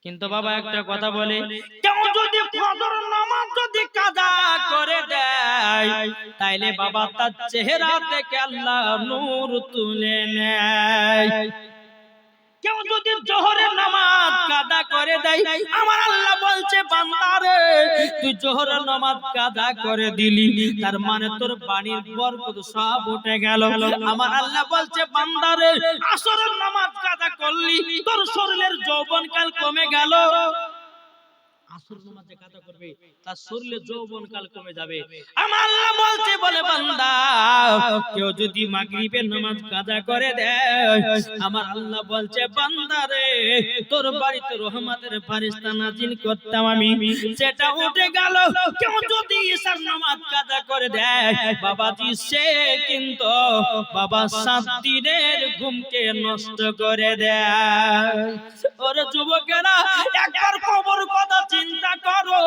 কিন্তু বাবা একটা কথা বলে, কেউ যদি ফজরের নামাজ যদি কাজা করে দেয়, তাইলে বাবা তার চেহারা থেকে আল্লাহ নূর তুলে নেয়। কেউ যদি জোহরের নামাজ কাজা করে দেয়, আমার আল্লাহ বলছে, বান্দারে তুই জোহরের নামাজ কাজা করে দিলি, তার মানে তোর বাড়ির বরকত সব উঠে গেল। আমার আল্লাহ বলছে, বান্দারে আসরের নামাজ কাজা করলি, তোর শরীরের যৌবনকাল কমে গেল। আসর নামাজে কাজা করবে তার শরীরে যৌবন কাল কমে যাবে। আমার আল্লাহ বলছে বলে বান্দা কেউ যদি মাগরিবের নামাজ কাজা করে দেয় আমার আল্লাহ বলছে বান্দা রে তোর বাড়িতে রহমতের ফেরেশতা নাজিল করতাম আমি, সেটা উঠে গেল। কেউ যদি ঈশার নামাজ কাজা করে দেয় বাবাজি সে কিন্তু বাবা 7 দিনের ঘুমকে নষ্ট করে দেয়। ওরে যুবকেরা একবার কবর কথা চিন্তা করো,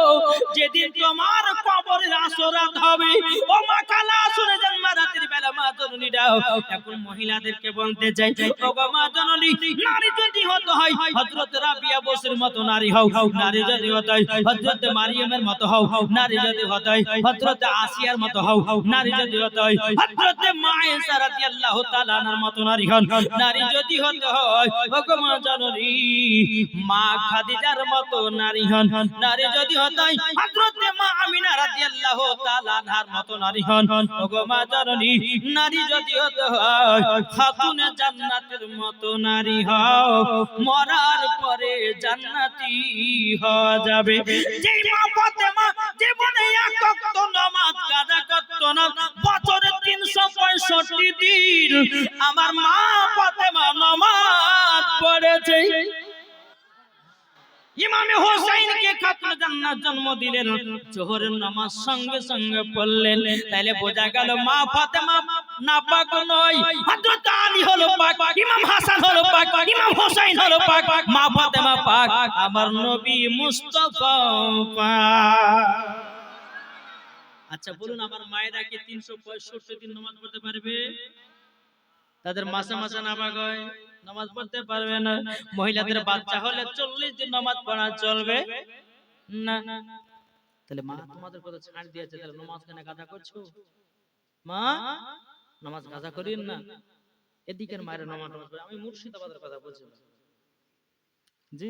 যেদিন তোমার কবরের আসরাত হবে। ও মা কালা শুনে যান মা রাতের বেলা মা জননীরাও এখন মহিলাদেরকে বলতে চাই ও গো মা জননী, নারী যদি হতে হয় হযরত রাবিয়া বসরির মতো নারী হও, নারী যদি হতে হয় হযরত মারিয়ামের মতো হও, নারী যদি হতে হয় হযরত আসিয়ার মতো হও, নারী যদি হতে হয় হযরত মায়েশা রাদিয়াল্লাহু তাআলা আনহার মতো নারী হন, নারী যদি হতে হয় ও গো মা জননী মা খাদিজার মতো নারী হন, নারী যদি হতে হয় হযরত মা আমিনা রাদিয়াল্লাহু তাআলা আনহার মতো নারী হন। ও গো মা জননী নারী যদি হতে হয় খাতুনে জান্নাতের মতো নারী হও, মরার পরে জান্নাতি হওয়া যাবে। যেই মা ফাতেমা জীবনে এক ওয়াক্ত নামাজ কাজা করত না, বছরে 365 দিন আমার মা ফাতেমা নামাজ পড়েছে। ইমামে হোসেনকে খাতুনে জান্নাত জন্ম দিলেন, জোহরের নামাজ সঙ্গে সঙ্গে পড়লেন। তাইলে বোঝা গেল মা ফাতেমা নাপাক নয়, হযরত আলী হলো পাক, ইমাম হাসান হলো পাক, ইমাম হোসেন হলো পাক, মা ফাতেমা পাক, আমার নবী মুস্তাফা পাক। আচ্ছা বলুন আমার মায়েরা কি 365 দিন নামাজ পড়তে পারবে? তাদের মাসে মাসে নাপাক হয়, নামাজ পড়তে পারবে না। মহিলাদের বাচ্চা হলে 40 দিন নামাজ পড়া চলবে না। তাহলে মা তোমাদের কথা ছাড় দিয়েছে, তাহলে নামাজ কেন কাজা করছো? মা নামাজ কাজা করিন না। এদিকের মায়ের নামাজ পড়ে, আমি মুর্শিদাবাদের কথা বলছি। জি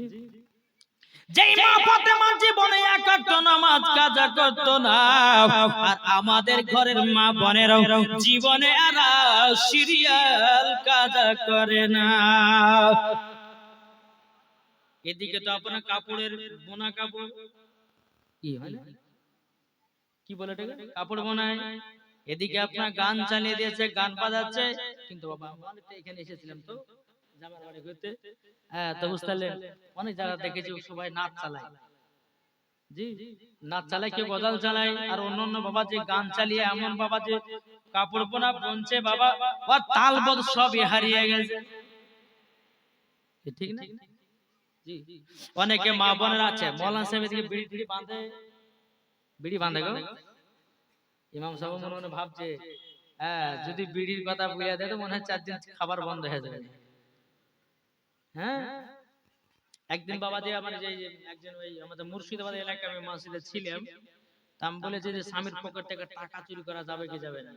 যেই মা ফাতেমা জীবনে এক ওয়াক্ত নামাজ কাজা করত না, আর আমাদের ঘরের মা বোনেরাও জীবনে আর সিরিয়াল কাজা করে না। এদিকে তো আপনার কাপড়ের বোনা কাপড় কি হয় কি বলে এটাকে কাপড় বোনায়, এদিকে আপনার গান চালিয়ে দিয়েছে, গান বাজাচ্ছে। কিন্তু বাবা অনেকটা এখানে এসেছিলাম তো জামার বাড়ি ঘুরতে, হ্যাঁ তো বুঝতে পারলেন অনেক জায়গা দেখেছি সবাই নাচ চালায়। জি নাচ চালায়, কেউ গজাল চালায়, আর অন্যান্য বাবা যে গান চালিয়ে এমন বাবা যে কাপড় বোনা বনছে বাবা, ও তালবদ সবই হারিয়ে গেছে। ঠিক না? জি অনেকে মা বোনেরা আছে মৌলানা সাহেব এদিকে বিড়ি বাঁধে, বিড়ি বাঁধে গো। ইমাম সাহেব মনে মনে ভাবছে হ্যাঁ যদি বিড়ির কথা বুঝিয়ে দেয় তো মনে হয় 4 দিন খাবার বন্ধ হয়ে যাবে। হ্যাঁ একদিন বাবা দিয়ে আমার যে একজন ওই আমাদের মুর্শিদাবাদ এলাকায় আমি মসজিদে ছিলাম, আমি বলেছি যে স্বামীর পকেট থেকে টাকা চুরি করা যাবে কি যাবে না।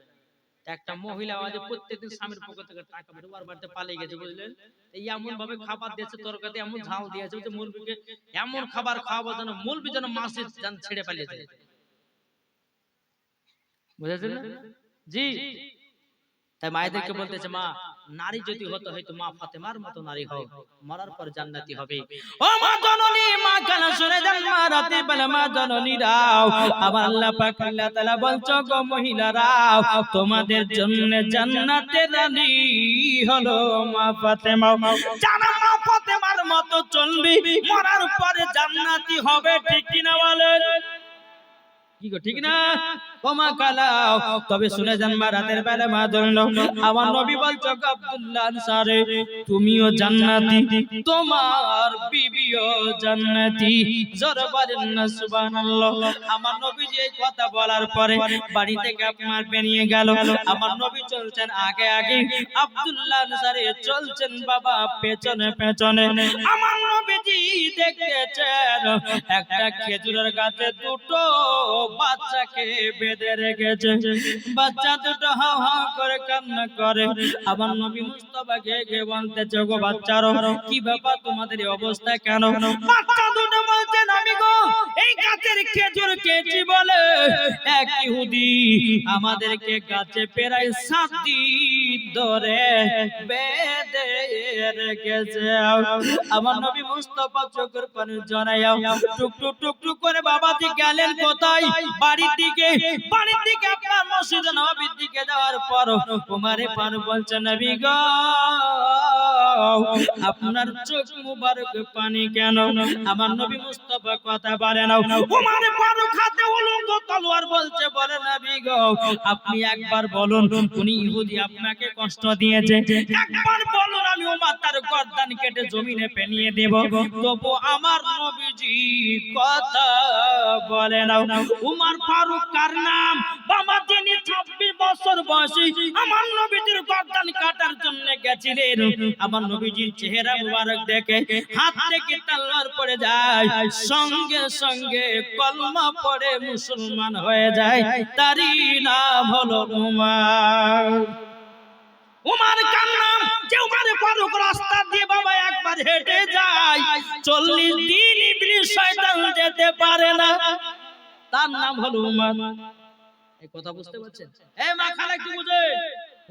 একটা মহিলা আওয়াজে প্রত্যেকদিন স্বামীর পকেট থেকে টাকা বের ওর বাড়িতে পালিয়ে গেছে বুঝলেন। এই এমন ভাবে খাবার দিয়েছে, তরকারিতে এমন ঝাল দিয়েছে যে মুলবিকে এমন খাবার খাওয়াবো যেন মুলবি যেন মসজিদ ছেড়ে পালিয়ে যায়। বুঝেছেন না? জি তাই মায়েদেরকে বলতেছে মা নারী যদি হতে হয়তো মা ফাতেমার মতো নারী হও, মরার পর জান্নাতি হবে। ও মা জননী মা কানা শুনে যান মা রাতে বেলা মা জননী রাও, আমার আল্লাহ পাক আল্লাহ তাআলা বলছো গো মহিলারাও তোমাদের জন্য জান্নাতের রানী হলো মা ফাতেমা। যারা মা ফাতেমার মতো চলবে মরার পরে জান্নাতি হবে, ঠিক কি না বলেন? কি গো ঠিক না? ও মা কালাও তবে শুনে যান মা রাতের বেলা মা জন্য আমার নবী বলছো আব্দুল্লাহ আনসারী তুমিও জান্নাতি তোমার বিবিও জান্নাতি। জোরে বলেন না সুবহানাল্লাহ। আমার নবী যে কথা বলার পরে বাড়ি থেকে আপনার বেরিয়ে গেল, আমার নবী চলছেন আগে আগে, আব্দুল্লাহ আনসারী চলছেন বাবা পেছনে পেছনে। আমার নবীজি দেখতেছেন একটা খেজুরের গাছে দুটো বাচ্চাকে বেঁধে রেখেছে, বাচ্চা দুটো হাও হাও করে কান্না করে। আমার নবী মুস্তাফা কে বলতেছে গো বাচ্চারো কি ব্যাপার তোমাদের এই অবস্থা কেন? বাচ্চা দুটো বলছেন আমি গো এই গাছের খেজুর খেয়েছি বলে এক ইহুদি আমাদেরকে গাছে প্রায় 7 দিন ধরে বেঁধে দিয়ে রেখেছে। আমার নবী মুস্তাফা চোখের পানি জড়াইয়া টুক টুক টুক টুক করে বাবাজি গেলেন কোথায়? বাড়ির দিকে। বাড়ির দিকে আপনার মসজিদে নববীর দিকে যাওয়ার পর উমারে ফারুক বলছে, নবী গো আপনার চোখ মুবারক পানি কেন? আমার নবী মুস্তাফা কথা বলে না। উমারে ফারুক হাতে উলঙ্গ তলোয়ার বলছে, বলে নবী গো আপনি একবার বলুন উনি ইহুদি আপনাকে কষ্ট দিয়েছে, একবার বলুন আমি উমার তার গর্দান কেটে জমিনে ফেলিয়ে দেব। তবু আমার নবীজি কথা বলে না। উমার ফারুক কার নাম? বাবা যিনি 26 বছর বয়সী আমার নবীজির গর্দান কাটার জন্য গেছিলেন। আমার নবীজির চেহারা মুবারক দেখে হাত থেকে তলোয়ার পড়ে যায়, সঙ্গে সঙ্গে কলমা পড়ে মুসলমান হয়ে যায়। তারই নাম হলো উমার। উমার কার নাম? যে উমারে ফারুক রাস্তা দিয়ে বাবা একবার হেঁটে যায়, 40 দিন ইবলিস শয়তান যেতে পারে না, তার নাম হলো উমার। এই কথা বুঝতে পারছেন? এই মা খালা একটু বুঝে।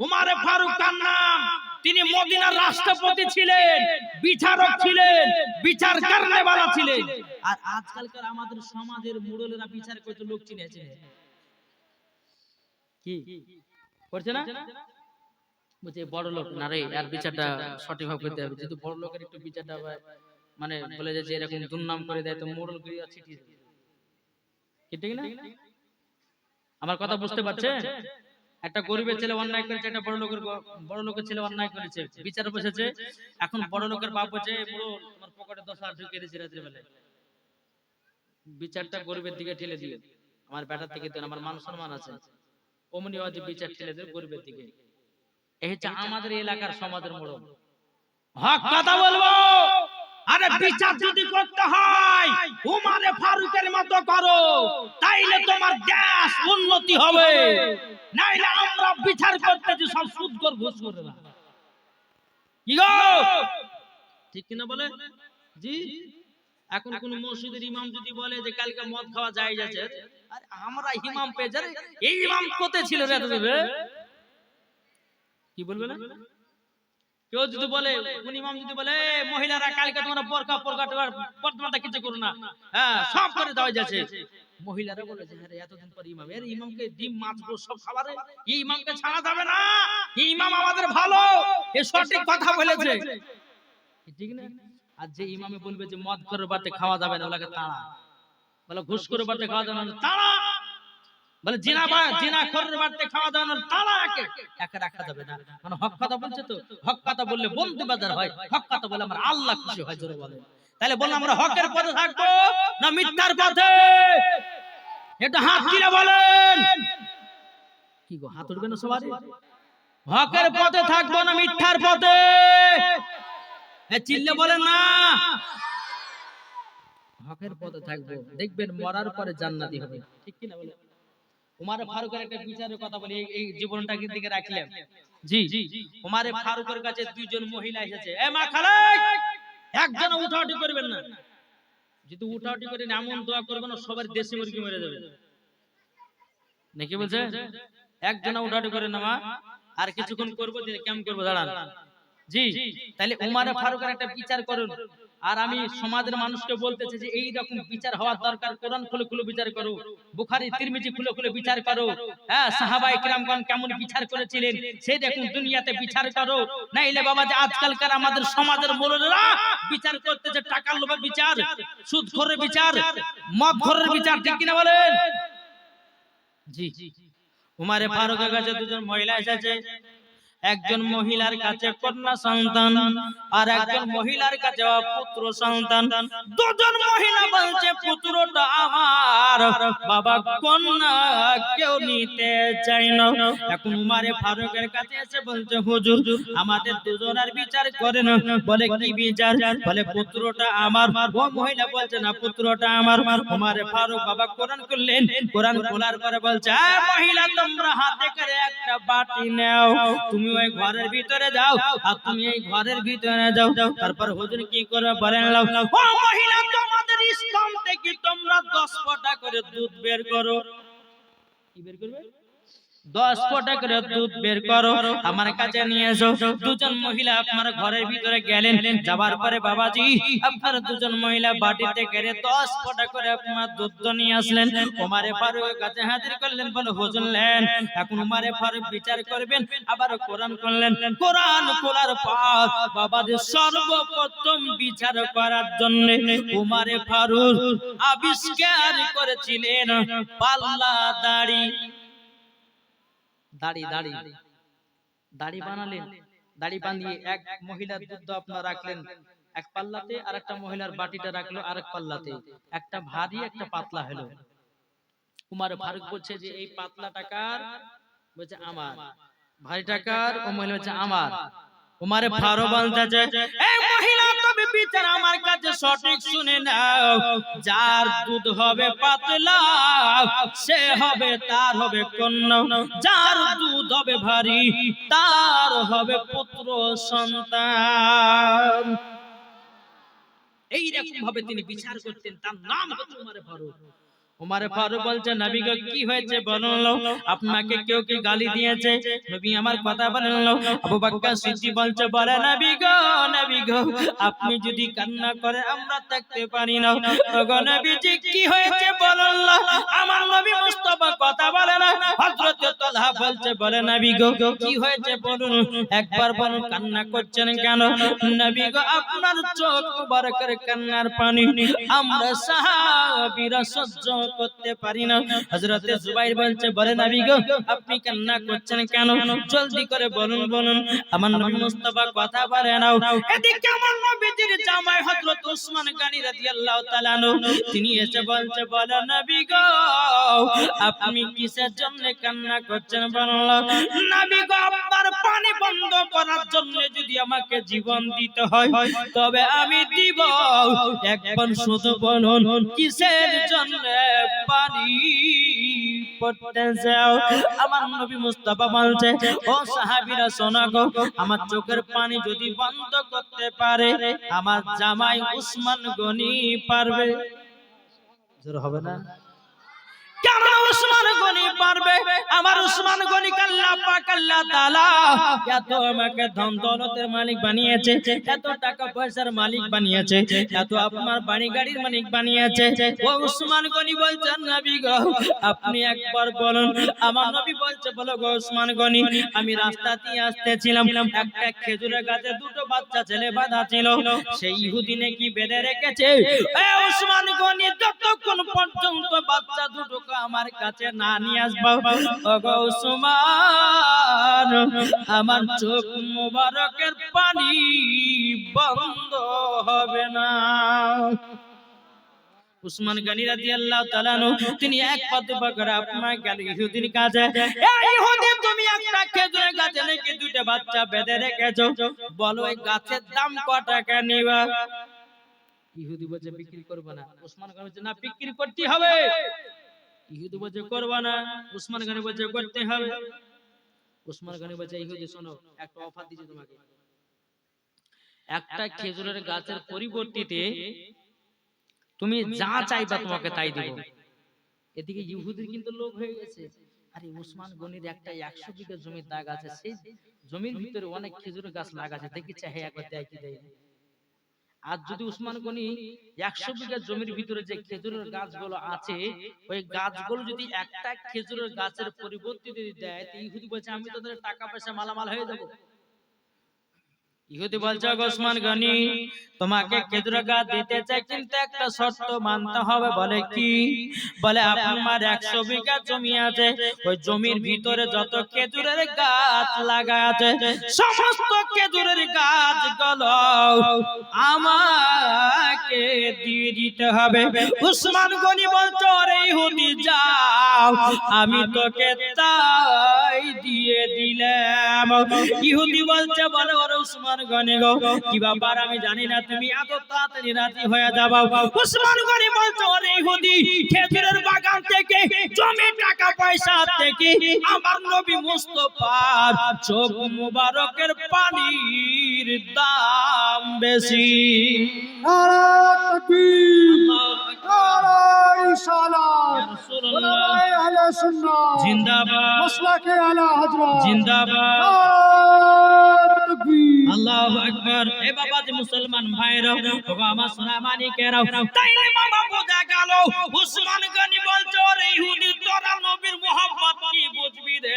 উমারে ফারুক কার নাম? তিনি মদিনার রাষ্ট্রপতি ছিলেন, বিচারক ছিলেন, বিচার করনেওয়ালা ছিলেন। আর আজকালকার আমাদের সমাজের মুরলেরা বিচার করতে লোক চিনেছে কি করছে না? বুঝে বড় লোক না রে, আর বিচারটা সঠিকভাবে করতে হবে। যদি বড় লোকের একটু বিচারটা মানে বলে যে এরকম দুর্নাম করে দেয়, তো মোড়ল গিয়ে ছিটিয়ে দেয়। কি ঠিক না? আমার কথা বুঝতে পারছেন? একটা গরিবের ছেলে অন্যায় করেছে, একটা বড় লোকের ছেলে অন্যায় করেছে, বিচার বসেছে। এখন বড় লোকের বাপ বলছে, বড় তোমার পকেটে 10,000 ঢুকিয়ে দিয়েছে রাতের বেলায়, বিচারটা গরিবের দিকে ঠেলে দিয়ে আমার বেটার দিকে দেন, আমার মান সম্মান আছে, অমনি আজ বিচার ঠেলে দেবে গরিবের দিকে। এই হচ্ছে আমাদের এলাকার সমাজের মোড়ল। হক কথা বলবো। আরে বিচার যদি করতে হয় উমারে ফারুকের মতো করো, তাইলে তোমার দেশ উন্নতি হবে। নাইলে আমরা বিচার করতেছি সব সুদখোর ঘুষখোররা। কি গো ঠিক কিনা বলে? জি। এখন কোন মসজিদের ইমাম যদি বলে যে কালকে মদ খাওয়া যায় যাচ্ছে, আরে আমরা ইমাম পেয়ে যাই, এই ইমাম কোথায় ছিল রে এতদিন? কি বলবে না? কেউ যদি বলে, কোন ইমাম যদি বলে মহিলারা কালকে তোমরা বোরকা পর্দাটা কিছু করো না, হ্যাঁ সব করে দেওয়া যাচ্ছে, মহিলারা বলে যে আরে এতদিন পর ইমাম, এর ইমামকে ডিম মাছ সব খাবারে, এই ইমামকে ছাড়া যাবে না, এই ইমাম আমাদের ভালো, এ সঠিক কথা বলেছে, ঠিক না? আর যে ইমামে বলবে যে মদ করে বাতে খাওয়া যাবে না, ওলাকে তাড়া, বলে ঘুষ করে বাতে খাওয়া যাবে না, তাড়া, বলে জিনা খোরের বাড়িতে খাওয়া দাওয়া না, তারা একা রাখা যাবে না। মানে হক কথা বলছে তো, হক কথা বললে বন্ধু বাজার হয়, হক কথা বলে আমার আল্লাহ খুশি হয়, জোরে বলে। তাহলে বললাম আমরা হকের পথে থাকবো না মিথ্যার পথে? এটা হাত তুলে বলেন। কি গো হাত উঠবে না সবার? হকের পথে থাকবো না মিথ্যার পথে? চিল্লে বলেন না। হকের পথে থাকবো, দেখবেন মরার পরে জান্নাতি হবে, ঠিক কি না বলেন? উমারে ফারুকের একটা বিচারের কথা বলি, এই জীবনটাকে দিকে রাখলাম। জি, উমারে ফারুকের কাছে দুইজন মহিলা এসেছে। এ মা খালাই, একজন উঠাউঠি করবেন না, যদি উঠাউঠি করেন এমন দোয়া করবেন সবার দেশি মুরগি মেরে যাবে, নাকি বলছে? একজন উঠাউঠি করেন না মা, আর কিছুক্ষণ করবো, কেমন করবো দাঁড়ান। জি, তাহলে উমারে ফারুকের একটা বিচার করুন। আর আমি সমাজের মানুষকে বলতেছি যে এই রকম বিচার হওয়ার দরকার। কোরআন খুলে খুলে বিচার করো, বুখারী তিরমিজি খুলে খুলে বিচার করো। হ্যাঁ, সাহাবায়ে কিরামগণ কেমন বিচার করেছিলেন সেই দেখুন, দুনিয়াতে বিচার করো। নাইলে বাবা যে আজকালকার আমাদের সমাজের মুরল্লিরা বিচার করতেছে টাকার লোভে বিচার, সুদখোরের বিচার, মদখোরের বিচার, ঠিক কিনা বলেন? জি, উমারে ফারুকের কাছে দুজন মহিলা এসেছে। একজন মহিলার কাছে কন্যা সন্তান, আর একজন মহিলার কাছে পুত্র সন্তান। দুজন মহিলা বলছে পুত্রটা আমার, বাবা কন্যা কেউ নিতে চায় না। এখন উমারে ফারুকের কাছে এসে বলছে হুজুর আমাদের দুজনের বিচার করেন। বলে কি বিচার? বলে পুত্রটা আমার। ও মহিলা বলছে না পুত্রটা আমার। উমারে ফারুক বাবা কোরআন খুললেন, কোরআন খোলার পরে বলছে মহিলা তোমরা হাতে করে একটা বাটি নাও, তুমি ওই ঘরের ভিতরে যাও, আর তুমি এই ঘরের ভিতরে যাও। তারপর হুজুর কি করবে বলেন? ও মহিলা তোমাদের স্তন থেকে তোমরা 10 ফোঁটা করে দুধ বের করো। কি বের করবে? 10 ফোঁটা করে দুধ বের করো, আমার কাছে নিয়ে এসো। দুজন মহিলা আপনার ঘরের ভিতরে গেলেন, যাবার পরে বাবাজি আপনার দুজন মহিলা বাটিতে করে 10 ফোঁটা করে আপনার দুধ নিয়ে আসলেন। ওমরে ফারুকের কাছে হাজির করলেন, বলে হুজুর নেন। এখন ওমরে ফারুক বিচার করবেন, আবার কোরআন করলেন। কোরআন খোলার পর বাবাজি সর্বপ্রথম বিচার করার জন্য ওমরে ফারুক আবিষ্কার করেছিলেন পাল্লা দাড়ি। দাড়ি দাড়ি দাড়ি বানালেন, দাড়ি বানিয়ে এক মহিলার দুধ আপনার রাখলেন এক পাল্লাতে, আর একটা মহিলার বাটিটা রাখলো আরেক পাল্লাতে। একটা ভারী একটা পাতলা হলো। উমর ফারুক বলছে যে এই পাতলা টাকার, বলছে আমার। ভারী টাকার, ও মহিলা বলছে আমার। উমরে ফারুক বলতেছে এই মহিলা তুমি বিচার আমার কাছে সঠিক শুনে নাও, যার দুধ হবে পাতলা সে হবে, তার হবে কন্যা, যার দুধ হবে ভারী তার হবে পুত্র সন্তান। এই রকম ভাবে তিনি বিচার করতেন, তার নাম হচ্ছে উমরে ফারুক। উমরে ফারুক বলছে নবী গো কি হয়েছে বলুন, আপনাকে কেউ কি গালি দিয়েছে? নবী আমার কথা বলেন। আবু বকর সিদ্দিক বলছে বলে নবী গো আপনি যদি কান্না করে আমরা থাকতে পারি না। ওগো নবীজি কি হয়েছে বলুন, আমার নবী মুস্তাফা কথা বলে না। হযরত তালহা বলছে বলে নবী গো কি হয়েছে বলুন, একবার বলুন কান্না করছেন কেন? নবী গো আপনার চোখ মুবারকের কান্নার পানি আমরা সাহাবীরা সহ্য করতে পারি না। হযরত জুবাইর বলছে বলে নবী গো আপনি কান্না করছেন কেন, জলদি করে বলুন। আমার নবী মুস্তাফা কথা বলে নাও। এদিকে আমার নবীজির জামাই হযরত ওসমান গনি রাদিয়াল্লাহু তাআলা আনহু তিনি এসে বলছে বলে নবী গো আপনি কিসের জন্য কান্না করছেন বলুন। নবী গো আপনার পানি বন্ধ করার জন্য যদি আমাকে জীবন দিতে হয় তবে আমি দিব, একবার শুধু বলুন কিসের জন্য পানি পড়তে যাও। আমার নবী মুস্তাফা বলছে ও সাহাবীরা শোনো গো, আমার চোখের পানি যদি বন্ধ করতে পারে আমার জামাই ওসমান গনি পারবে। জোর হবে না? কেন ওসমান গনি পারবে? আমার ওসমান গনি আল্লাহ পাক আল্লাহ তাআলা এত আমাকে ধন দৌলতের মালিক বানিয়েছে, এত টাকা পয়সার মালিক বানিয়েছে, এত আপনার বাড়ি গাড়ির মালিক বানিয়েছে। ও ওসমান গনি বলছেন নবী গো আপনি একবার বলুন। আমার নবী বলছে বলো গো ওসমান গনি, আমি রাস্তা দিয়ে আসতেছিলাম, একটা খেজুরের গাছে দুটো বাচ্চা ছেলে বাঁধা ছিল, সেই ইহুদি নাকি বেঁধে রেখেছে। এ ওসমান গনি যতক্ষণ পর্যন্ত বাচ্চা দুটো আমার কাছে না নিয়ে আসবো ওগো ওসমান আমার চোখ মুবারকের পানি বন্ধ হবে না। ওসমান গনি রাদিয়াল্লাহু তাআলা আনহু তিনি এক পা দুপা করে আপনার গেল ইহুদির কাছে। এই ইহুদি তুমি একটা খেজুরের গাছে নাকি দুটো বাচ্চা বেঁধে রেখেছো, বলো এই গাছের দাম কত টাকা নিবা? ইহুদি বলছে বিক্রি করব না। ওসমান গনি বলছে না বিক্রি করতে হবে। ইহুদি বলছে করবা না, ওসমান গনি বলছে করতে হবে। ওসমান গনি বলছে ইহুদি শোনো একটা অফার দিচ্ছি তোমাকে, একটা খেজুরের গাছের পরিবর্তে তুমি যা চাইবা তোমাকে তাই দেব। এদিকে ইহুদির কিন্তু লোভ হয়ে গেছে, আরে ওসমান গনির একটা 100 বিঘা জমির দাগ আছে, সেই জমির ভিতরে অনেক খেজুরের গাছ লাগাছে, দেখি চাই একবার দেয় কি দেয়। আর যদি ওসমান গনি 100 বিঘা জমির ভিতরে যে খেজুরের গাছগুলো আছে ওই গাছগুলো যদি একটা খেজুরের গাছের পরিবর্তে যদি দেয়, তো ইহুদি বলছে আমি তোদের টাকা পয়সা মালামাল হয়ে যাব। ইহুদি বলছে ওসমান গনি তোমাকে খেজুরের গাছ দিতে চাই, কিন্তু একটা শর্ত মানতে হবে। বলে কি? বলে আপনার 100 বিঘা জমি আছে, ওই জমির ভিতরে যত খেজুরের গাছ লাগা আছে সমস্ত খেজুরের গাছগুলো আমাকে দিয়ে দিতে হবে। ওসমান গনি বলছে ওরে ইহুদি যাও, আমি তোকে তাই দিয়ে দিলাম। ইহুদি বলছে বলে ওরে ওসমান গনি গো কি ব্যাপার আমি জানি না, তুমি এত তাড়াতাড়ি রাজি হয়ে যাও। ওসমান গনি বলছে ওরে ইহুদি খেজুরের বাগান থেকে জমি টাকা পয়সা থেকে আমার নবী মুস্তাফার চোখ মুবারকের পানির দাম বেশি। নারায়ে তাকবীর, নারায়ে रिसालत या रसूल अल्लाह उलमाए अहले सुन्नत जिंदाबाद मसलक आला हजरत जिंदाबाद नारे तकबीर আল্লাহু আকবার। এ বাবা যে মুসলমান ভাইরা ওগো আমার সোনা মানিকেরা, তাইলে বাবা বোঝা গেল উসমান গনি বলছে ওরে ইহুদি তোরা নবীর মোহাব্বত কি বুঝবি রে।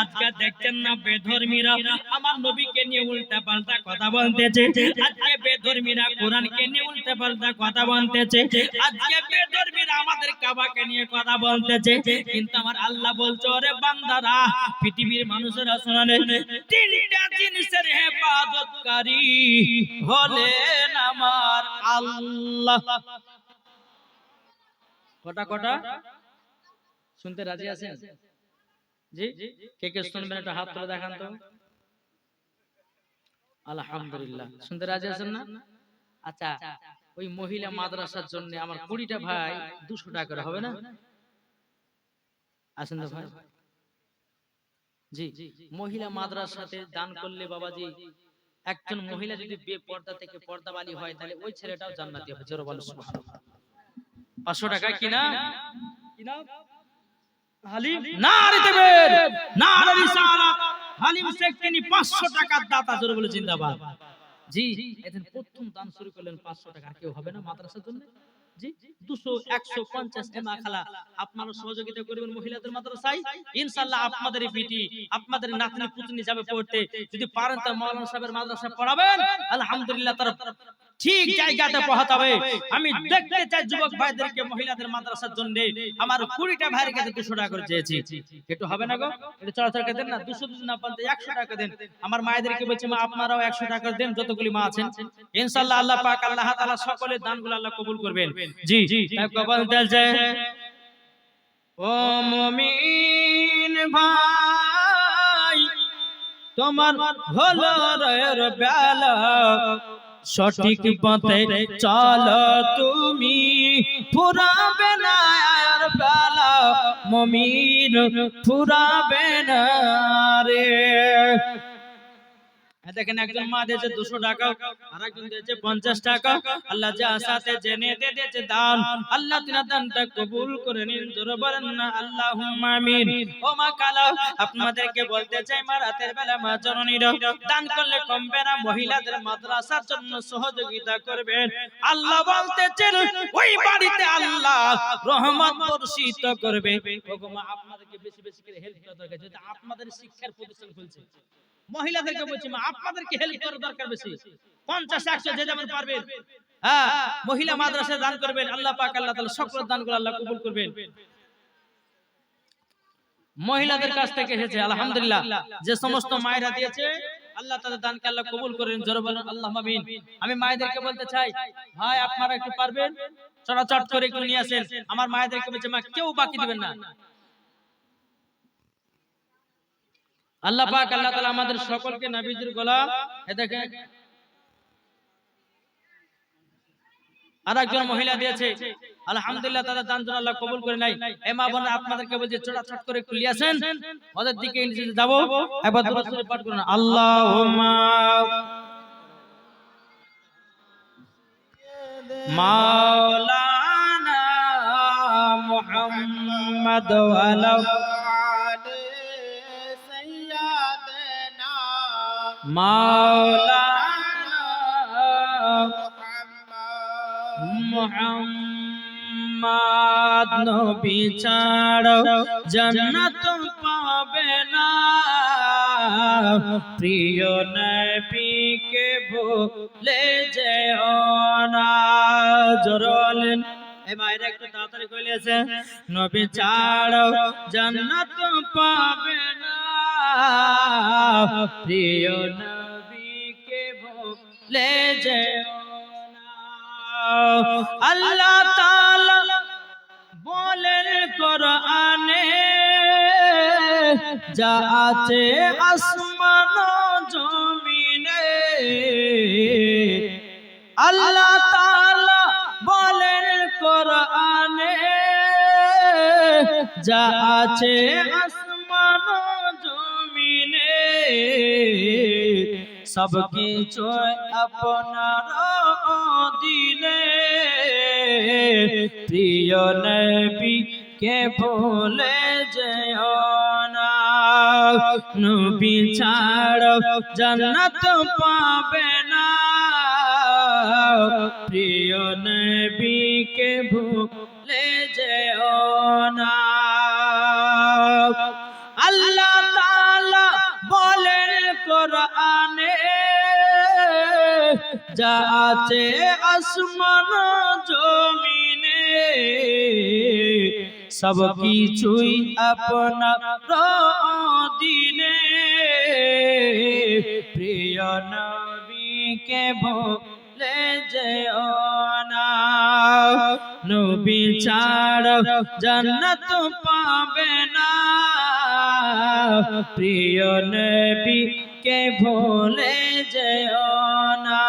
আজকে দেখছেন না বেধর্মীরা আমার নবীকে নিয়ে উল্টা পাল্টা কথা বলতেছে, আজকে বেধর্মীরা কোরআনকে নিয়ে উল্টা পাল্টা কথা বলতেছে, আজকে বেধর্মীরা আমাদের কাবাকে নিয়ে কথা বলতেছে। কিন্তু আমার আল্লাহ বলছে ওরে বান্দারা পৃথিবীর মানুষেরা শোনে তিনটা জিনিসের হেফাজতকারী হলেন আমার আল্লাহ। কটা কটা শুনতে রাজি আছেন? জি কে কে শুনবেন একটা হাত তুলে দেখান তো। আলহামদুলিল্লাহ শুনতে রাজি আছেন না? আচ্ছা ওই মহিলা মাদ্রাসার জন্য আমার 20টা ভাই 200 টাকা করে হবে না? আছেন তো ভাই? জি মহিলা মাদ্রাসাতে দান করলে বাবাজি একজন মহিলা যদি বেপর্দা থেকে পর্দাবালী হয় তাহলে ওই ছেলেটাও জান্নাতি হবে। জোরে বলো সুবহানাল্লাহ। 500 টাকা কিনা কিনা হালিম নারে তাকবীর নারে রিসালাত হালিম শেখ তিনি 500 টাকার দাতা। জোরে বলো জিন্দাবাদ। জি এদিন প্রথম দান শুরু করলেন 500 টাকা। কেউ হবে না মাদ্রাসার জন্য? জি 200 150 এমা খালা আপনারা সহযোগিতা করবেন মহিলাদের মাদ্রাসায়, ইনশাআল্লাহ আপনাদের পিটি আপনাদের নাতনি পুতনি যাবে পড়তে। যদি পারেন তা মাওলানা সাহেবের মাদ্রাসায় পড়াবেন, আলহামদুলিল্লাহ তারা ঠিক জায়গাতে পৌঁছাবে। আমি দেখতে চাই যুবক ভাইদেরকে মহিলাদের মাদ্রাসার জন্য আমার 20টা ভাইয়ের কাছে 200 টাকা করে চেয়েছি। একটু হবে না গো? একটু চড়াচড় করে দেন না। 200 যদি না পান 100 টাকা দেন। আমার মায়েদেরকে বলছি মা আপনারাও 100 টাকা দেন যতগুলি মা আছেন। ইনশাআল্লাহ আল্লাহ পাক আল্লাহ তাআলা সকলের দানগুলো আল্লাহ কবুল করবেন। জি তাই কবুল দেলছে। ও মুমিন ভাই তোমার হলো রয়ের বেলা, সঠিক পথে চলো তুমি ফুরাবে না আর বেলা, মুমিন ফুরাবে না রে। দেখেন একজন মা দিয়েছে 200 টাকা আর একজন দিয়েছে 50 টাকা। আল্লাহ যা সাথে জেনে দিয়েছে দান, আল্লাহ তিনার দানটা কবুল করে নিন। জোরে বলেন না আল্লাহুম্মা আমিন। ও মা কালা আপনাদেরকে বলতে চাই মা রাতের বেলা মা জননীরা দান করলে কমবে না, মহিলাদের মাদ্রাসার জন্য সহযোগিতা করবেন। আল্লাহ বলতেছেন ওই বাড়িতে আল্লাহ রহমত বর্ষিত করবে। ওগো মা আপনাদেরকে বেশি বেশি করে হেল্প করা দরকার। যদি আপনাদের শিক্ষার প্রতিষ্ঠান খুলছে মহিলাদেরকে বলছি মা আপনাদেরকে হেল্প করার দরকার বেশি। 50 100 যে যেমন পারবেন হ্যাঁ মহিলা মাদ্রাসায় দান করবেন। আল্লাহ পাক আল্লাহ তাআলা সকল দানগুলো আল্লাহ কবুল করবেন। মহিলাদের কাছ থেকে এসেছে আলহামদুলিল্লাহ যে সমস্ত মায়েরা দিয়েছে আল্লাহ তাদের দানকে আল্লাহ কবুল করেন। জোরে বলুন আল্লাহুম্মা আমিন। আমি মায়েদেরকে বলতে চাই ভাই আপনারা একটু পারবেন চড়াচড় করে একটু নিয়ে আসেন। আমার মায়েদেরকে বলছে মা কেউ বাকি দিবেন না। আল্লাহ পাক আল্লাহ তাআলা আমাদের সকলকে নবীজির গোলাম। এ দেখেন আরেকজন মহিলা দিয়েছে আলহামদুলিল্লাহ তাদের দান যেন আল্লাহ কবুল করে নাই। এ মা বোনেরা আপনাদেরকে বলছি চড়াচড় করে একটু নিয়ে আসেন, ওদের দিকে যাব। একবার দুরূদ শরীফ পাঠ করুন। আল্লাহুম্মা মাওলানা মুহাম্মদ ওয়া আলা মাওলানা মুহাম্মদ নবী ছাড়ো জান্নাত পাবে না, প্রিয় নবীকে ভুলে যেও না। জোরে এই মায়েরা একটু তাড়াতাড়ি কইলেছে নবী ছাড়ো জান্নাত পাবে না, প্রিয় নবীকে ভুলে যেও না। আল্লাহ তাআলা বলেন কোরআনে যা আছে আসমান ও জমিনে, আল্লাহ তাআলা বলেন কোরআনে যা আছে আসমান ও জমিনে সব কিছু আপনার দিলে প্রিয় নবী কে ভুলে যেও না নবী ছাড়া জান্নাত পাবে না প্রিয় নবী কে ভুলে যেও না আল্লাহ তাআলা বলেন কোরআনে যা আছে আসমান জমিনে সব কিছুই আপনার দিনে প্রিয় নবীকে ভুলে যেও না নবী ছাড়া জান্নাত পাবে না প্রিয় নবীকে ভুলে যেও না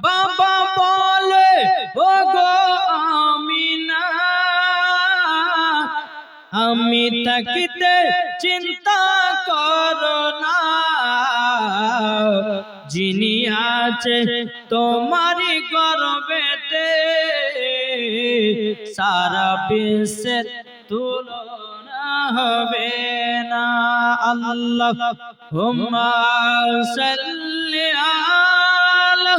বাবা বলে ওগো আমিনা আমি তাকিতে চিন্তা করো না যিনি আছে তোমারই গর্বেতে সারা বিশ্বের তুলনা হবে না আল্লাহুম্মা সাল্লি আলা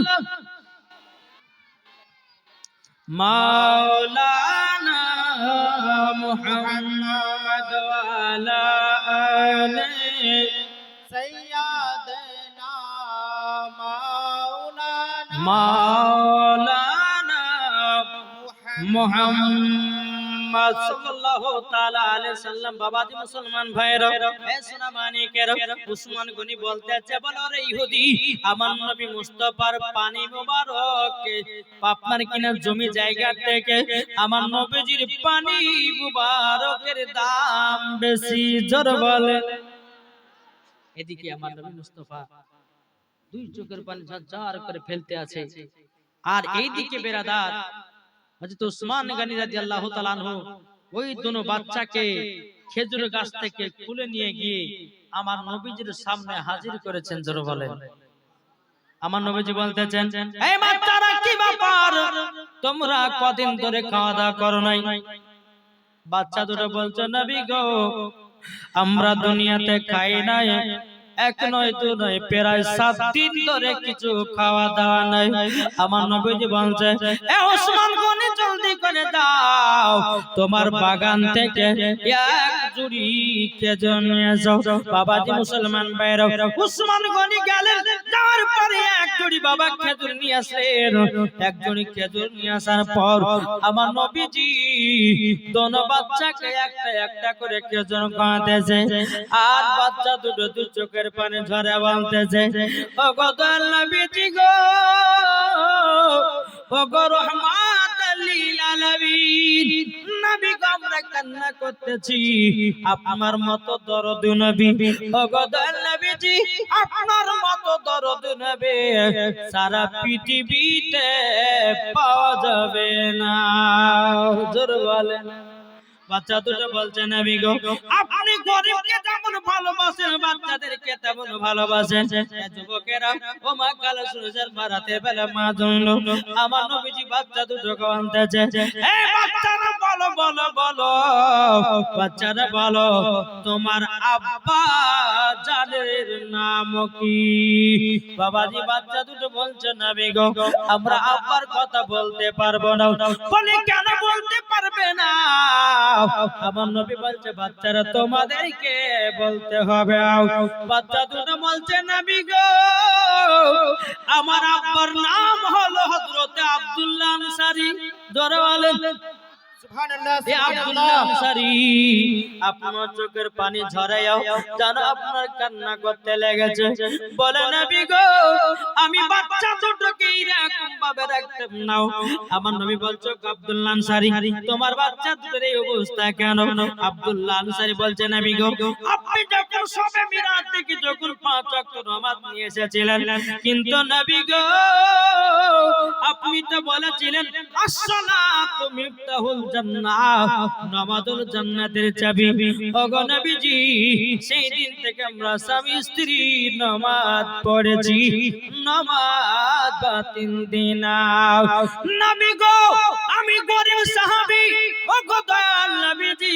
মাওলানা মুহাম্মদ ওয়া আলা আলি سيدنا مولانا মাওলানা মুহাম্মদ সাল্লাল্লাহু তাআলা আলাইহি সাল্লাম বাবাজি মুসলমান ভাইরা এ সোনা মানিকের উসমান গনি বলতে আছে বলো রে ইহুদি আমার নবী মুস্তাফার পানি মোবারক আপনার কিনা জমি জায়গা থেকে আমার নবীজির পানি মোবারকের দাম বেশি জোর বলে এদিকে আমার নবী মুস্তাফা দুই চোখের পানি ঝরঝর করে ফেলতে আছে আর এইদিকে বেরাদার হযরত উসমান গনি রাদিয়াল্লাহু তাআলা আনহু ওই দুনো বাচ্চাকে খেজুর গাছ থেকে খুলে নিয়ে গিয়ে আমার নবীজির সামনে হাজির করেছেন জোরে বলেন আমার নবীজি বলতেছেন এই বাচ্চারা কি ব্যাপার তোমরা কদিন ধরে খাওয়া দাওয়া করো নাই বাচ্চা দুটো বলছে নবী গো আমরা দুনিয়াতে খাই নাই এক নয় দু নয় প্রায় 7 দিন ধরে কিছু খাওয়া দাওয়া নাই আমার নবীজি বলছে এ ওসমান গনি জলদি করে দাও তোমার বাগান থেকে এক জুড়ি খেজুর নিয়ে যাও বাবাজি মুসলমান ভাইরা ওসমান গনি গেলেন যাওয়ার পরে এক জুড়ি বাবা খেজুর নিয়ে আসলেন এক জুড়ি খেজুর নিয়ে আসার পর আমার নবীজি দোনো বাচ্চাকে একটা একটা করে খেজুর খাওয়াতেছে আর বাচ্চা দুটো দু চোখের পানি ঝরে বলতেছে ও গো নবীজি গো ও গো রহমাত লিল আলামিন নবী গো আমরা কান্না করতেছি আপনার মতো দরদি নবী ও গো নবীজি আপনার মতো দরদি নবী সারা পৃথিবীতে পাওয়া যাবে না জোর বলেন বাচ্চা দুটো বলছে নবী গো আপনি গরিবকে যেমন ভালোবাসেন বাচ্চাদেরকে তেমন ভালোবাসেন যুবকেরা ও মা কাল সূর্যের মারাতে বেলা মা জন্য আমার নবীজি বাচ্চা দুটোকে আনতেছে এই বাচ্চারা বলো বলো বলো বাচ্চারা বলো তোমার আব্বা জানের নাম কি বাবাজি বাচ্চা দুটো বলছে নবী গো আমরা আব্বার কথা বলতে পারবো না বলে কেন বলতে পারবে না আমার নবী বলছে বাচ্চারা তোমাদেরকে বলতে হবে বাচ্চা দুটো বলছে নবী গো আমার আব্বার নাম হলো হযরত আব্দুল্লাহ আনসারী ধরে বলেন আপনার চোখের পানি ঝরাইয়া জানো আপনার কান্না করতে লেগেছে বলে নবী গো আমি বাচ্চা দুটোকে এরকম ভাবে রাখতে নাও আমার নবী বলছো আব্দুল্লাহ আনসারী তোমার বাচ্চা দুটোর এই অবস্থা কেন আব্দুল্লাহ আনসারী বলছে নবী গো আপনি যখন সবে মিরাত থেকে যখন 5 ওয়াক্ত নামাজ নিয়ে এসেছিলেন কিন্তু নবী গো আপনি তো বলেছিলেন আসসালাতু মিফতাহুল জান্নাহ, নামাজ হলো জান্নাতের চাবি। ওগো নবীজি, সেই দিন থেকে আমরা স্বামী স্ত্রী নামাজ পড়েছি, নামাজ বাতিল দিনা। নবী গো, আমি গরিব সাহাবী, ওগো দয়াল নবীজি,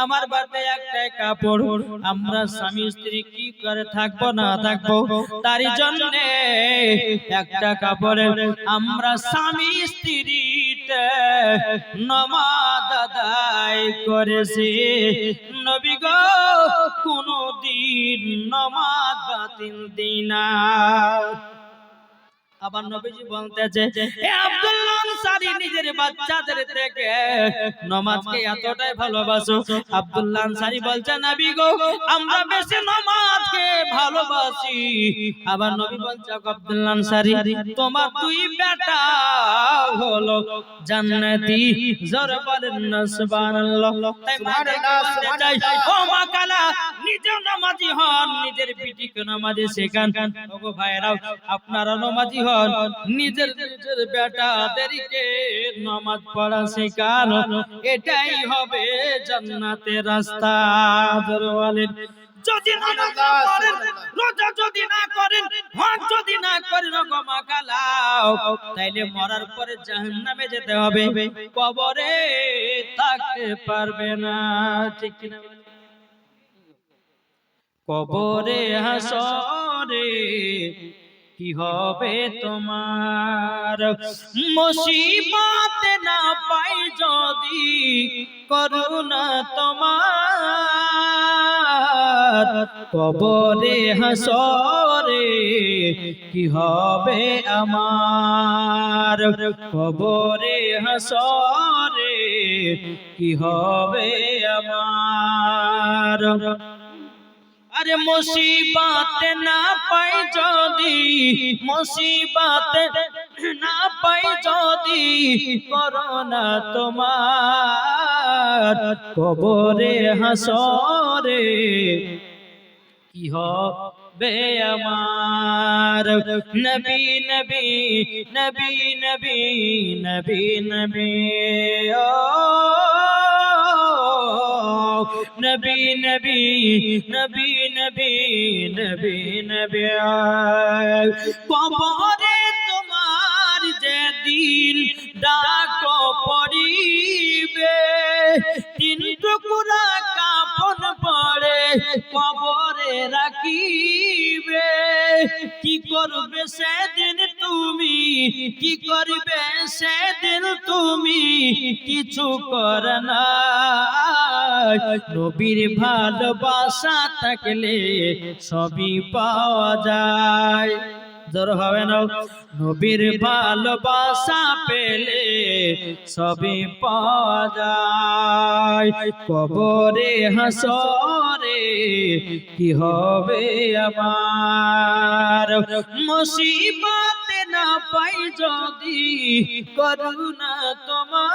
আমার বাড়িতে একটাই কাপড়, আমরা স্বামী স্ত্রী কি করে থাকবো না থাকবো, তারই জন্য একটা কাপড়ে আমরা স্বামী স্ত্রীতে নামাজ আদায় করেছি। নবী গো, কোনদিন নামাজ বাতিল দিনা। আবার নবীজি বলতেছে, এ আব্দুল্লাহ আনসারী নিজের বাচ্চাদের থেকে নামাজকে এতটাই ভালোবাসো। আব্দুল্লাহ আনসারী বলছে, নবী গো, আমরা বেশি নামাজকে ভালোবাসি। আবার নবী বলছে, আব্দুল্লাহ আনসারী, তোমার দুই বেটা হলো জান্নাতি। জোরে বলেন না সুবহানাল্লাহ। তাই মাকে বলতে চাই, ও মা কালা, নিজেও নামাজি হন, নিজের বিটিকে নামাজে শেখান। ওগো ভাইরাও, আপনারা নামাজি হন, নিজের নিজের বেটাদেরকে নামাজ পড়া শেখান, এটাই হবে জান্নাতের রাস্তা। জোরে বলেন। যদি নামাজ না পড়েন, রোজা যদি না করেন, হজ যদি না করেন, ওগো মা কালাও, তাইলে মরার পরে জাহান্নামে যেতে হবে, কবরে থাকতে পারবে না। ঠিক কিনা? কবরে হাসরে কি হবে তোমার, মুসিবত না পাই যদি করুণা তোমার, কবরে হাসরে কি হবে আমার, কবরে হাসরে কি হবে আমার। আরে মুসিবত না পাই যদি, মুসিবত না পাই যদি করোনা তোমার, কবরে হাসরে কি হবে আমার। নবী নবী নবী নবী নবী নবী, ও নবী নবী নবী নবী নবী নবী। কবরে তোমার যেদিন ডাক পড়িবে, তিন টুকরা কাফন পড়ে কবরে রাখিবে, কি করবে সেদিন তুমি, কি করবে সেদিন তুমি, কিছু কর না। নবীর ভালোবাসা থাকলে সবই পাওয়া যায়। জোর হবে না? নবীর ভালোবাসা পেলে সবই পাওয়া যায়। কবরে হাসরে কি হবে আমার, মুসিবত না পাই যদি করুণা তোমার।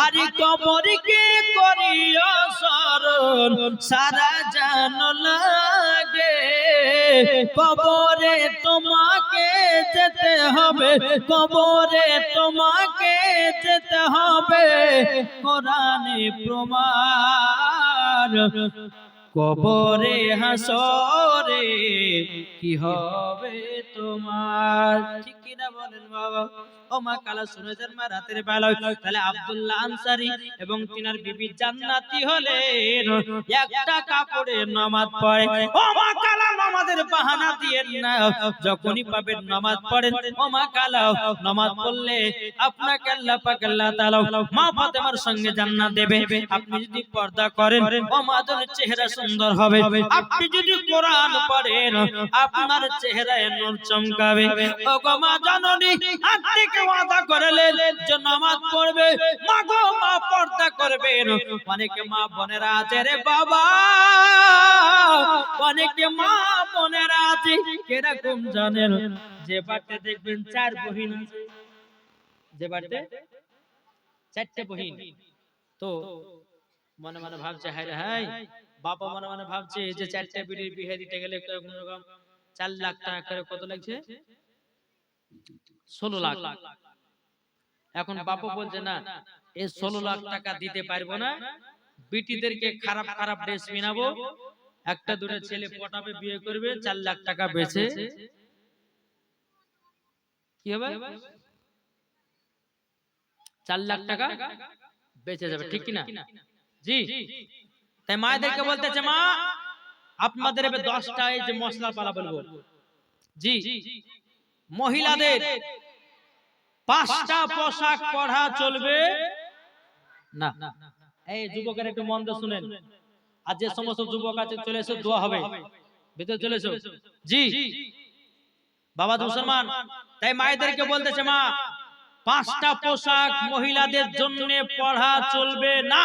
আরে কবরকে করিও শরণ, সারা জান লাগে, কবরে তোমাকে যেতে হবে, কবরে তোমাকে যেতে হবে, কোরআনে প্রমাণ। কবরে হাসরে কি হবে তোমার। ঠিক কিনা বলেন বাবা? ও মা কালা, শুনেছেন মা রাতের বেলা তাহলে আব্দুল্লাহ আনসারী এবং তিনার বিবি জান্নাতি হলেন, একটা কাপড়ে নামাজ পড়ে। ও মা কালা, নামাজের বাহানা দিয়েন না, যখনই পাবেন নামাজ পড়েন। ও মা কালা, নামাজ পড়লে আপনাকে আল্লাহ পাক আল্লাহ তাআলা মা ফাতেমার সঙ্গে জান্নাত দেবে। আপনি যদি পর্দা করেন, ও মা জনের চেহারা সুন্দর হবে। আপনি যদি কোরআন পড়েন, আপনার চেহারায় নূর চমকাবে। ও গো মা জননী, আজ থেকে ওয়াদা করলেন যে নামাজ পড়বে, মা গো মা পর্দা করবেন। অনেকে মা বোনেরা আছে রে বাবা, অনেকে মা বোনেরা আছে কিরকম জানেন, যে বাড়িতে দেখবেন চার বহিন আছে, যে বাড়িতে চারটে বহিন, তো মনে মনে ভাবছে হায় রে হায়, বাবা মনে মনে ভাবছে যে চারটে বিড়ির বিয়ে দিতে গেলে 4 লাখ টাকা করে কত লাগছে, 16 লাখ। এখন বাপু বলছে না এই 16 লাখ টাকা দিতে পারবো না, বিটিদেরকে খারাপ খারাপ ড্রেস কিনাবো, একটা দুটো ছেলে পটাবে, বিয়ে করবে, 4 লাখ টাকা বেচে কি হবে, 4 লাখ টাকা বেঁচে যাবে, ঠিক কি না? জি। তাই মায়েদেরকে বলতেছে, মা আপনাদের এবার 10টা এই যে মশলা পালা বলবো। জি, মহিলাদের 5টা পোশাক পরা চলবে না। এই যুবকের একটু মন দিয়ে শুনেন, আর যে সমস্ত যুবক আছে চলে এসো, দোয়া হবে, ভিতরে চলে এসো। জি বাবা মুসলমান, তাই মায়েদেরকে বলতেছে, মা 5টা পোশাক মহিলাদের জন্য পরা চলবে না।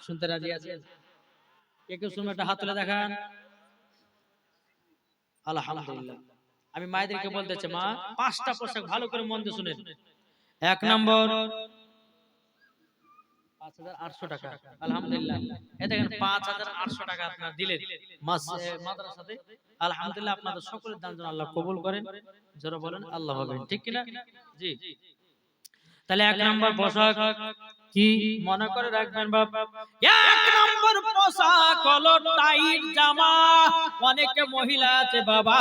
শুনতে রাজি আছেন? কে কে শুনবে একটা হাত তুলে দেখান। আলহামদুলিল্লাহ। আমি মায়েদেরকে বলতেছি, মা 5টা পোশাক ভালো করে মন দিয়ে শুনেন। 1 নম্বর 5800 টাকা। আলহামদুলিল্লাহ, এই দেখেন 5800 টাকা আপনারা দিলেন মাদ্রাসাতে। আলহামদুলিল্লাহ, আপনাদের সকলের দান যেন আল্লাহ কবুল করেন। যারা বলেন আল্লাহ হবে, ঠিক কি না? জি। তাহলে 1 নম্বর পোশাক কি মনে করে রাখবেন বাবা? 1 নম্বর পোশাক হলো টাইট জামা। অনেকে মহিলা আছে বাবা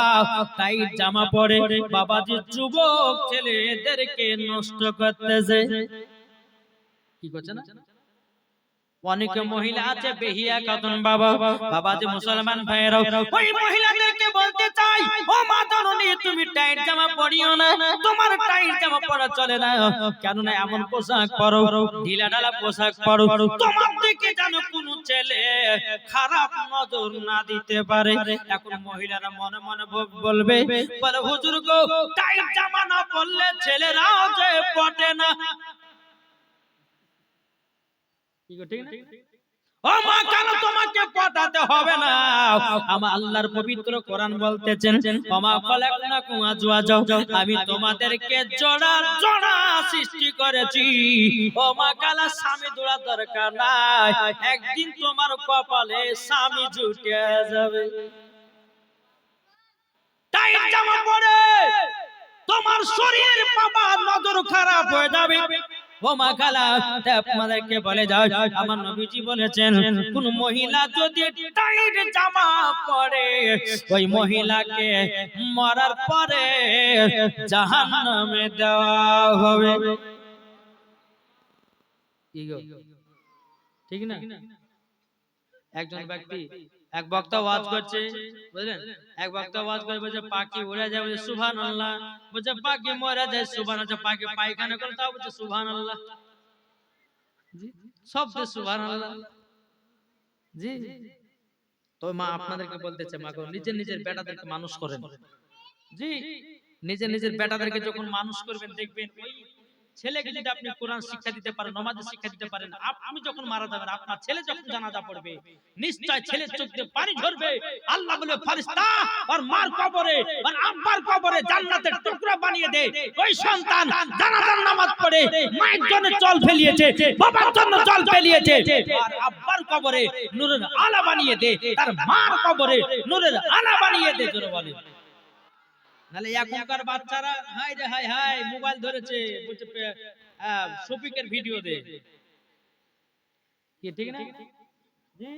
টাইট জামা পরে বাবাজি যুবক ছেলেদেরকে নষ্ট করতেছে। কি করছে না? অনেকে মহিলা আছে বেহিয়া খাতুন বাবা, বাবা যে মুসলমান ভাইরা, ওই মহিলাদেরকে বলতে চাই, ও মা জননী তুমি টাইট জামা পরিও না, তোমার টাইট জামা পরা চলে না। কেন না এমন পোশাক পরো, ঢিলা ঢালা পোশাক পরো, তোমার দিকে যেন কোনো ছেলে খারাপ নজর না দিতে পারে। এখন মহিলারা মনে মনে বলবে, বলে হুজুর গো টাইট জামা না পরলে ছেলেরাও যে পটে না। ও মা, কেন তোমাকে পটাতে হবে না? আমার আল্লাহর পবিত্র কোরআন বলতেছেন, ওমা খালাকনাকুম আজওয়াজা, আমি তোমাদেরকে জোড়া জোড়া সৃষ্টি করেছি। ও মা, কালা স্বামী জোড়া দরকার নাই, একদিন তোমার কপালে স্বামী জুটে যাবে। টাইট জামা পরে তোমার শরীরের বাবা নজর খারাপ হয়ে যাবে। ও মা খালা, আপনাদেরকে বলে যাও, আমার নবীজি বলেছেন কোন মহিলা যদি টাইট জামা পরে ওই মহিলাকে মরার পরে জাহান্নামে দেওয়া হবে। কি গো, ঠিক না? একজন ব্যক্তি, এক বক্তা ওয়াজ করছে, বুঝলেন, এক বক্তা ওয়াজ করে বলছে পাখি উড়ে যায়, বলছে সুবহানাল্লাহ, বলছে পাখি মরে যায় সুবহানাল্লাহ, পাখি পায়খানা করে তাও বলছে সুবহানাল্লাহ। জি, সব তো সুবহানাল্লাহ। জি, তো মা আপনাদেরকে বলতেছে, মা গো নিজের নিজের বেটাদেরকে মানুষ করেন। জি, নিজের নিজের বেটাদেরকে যখন মানুষ করবেন দেখবেন ওই ছেলেকে যদি আপনি কোরআন শিক্ষা দিতে পারেন, নামাজের শিক্ষা দিতে পারেন, আপনি যখন মারা যাবেন আপনার ছেলে যখন জানাজা পড়বে নিশ্চয় ছেলের চোখ দিয়ে পানি ঝরবে। আল্লাহ বলে ফেরেশতা আর মার কবরে আর আব্বার কবরে জান্নাতের টুকরা বানিয়ে দে। ওই সন্তান জানাজার নামাজ পড়ে মায়ের জন্য জল ফেলিয়েছে, বাবার জন্য জল ফেলিয়েছে, আর আব্বার কবরে নূরের আলা বানিয়ে দে, তার মার কবরে নূরের আলা বানিয়ে দে। জোরে বলে। নালে এখনকার বাচ্চারা হাই রে হাই হাই মোবাইল ধরেছে, বলছে শফিকের ভিডিও দে। কি ঠিক না? জি,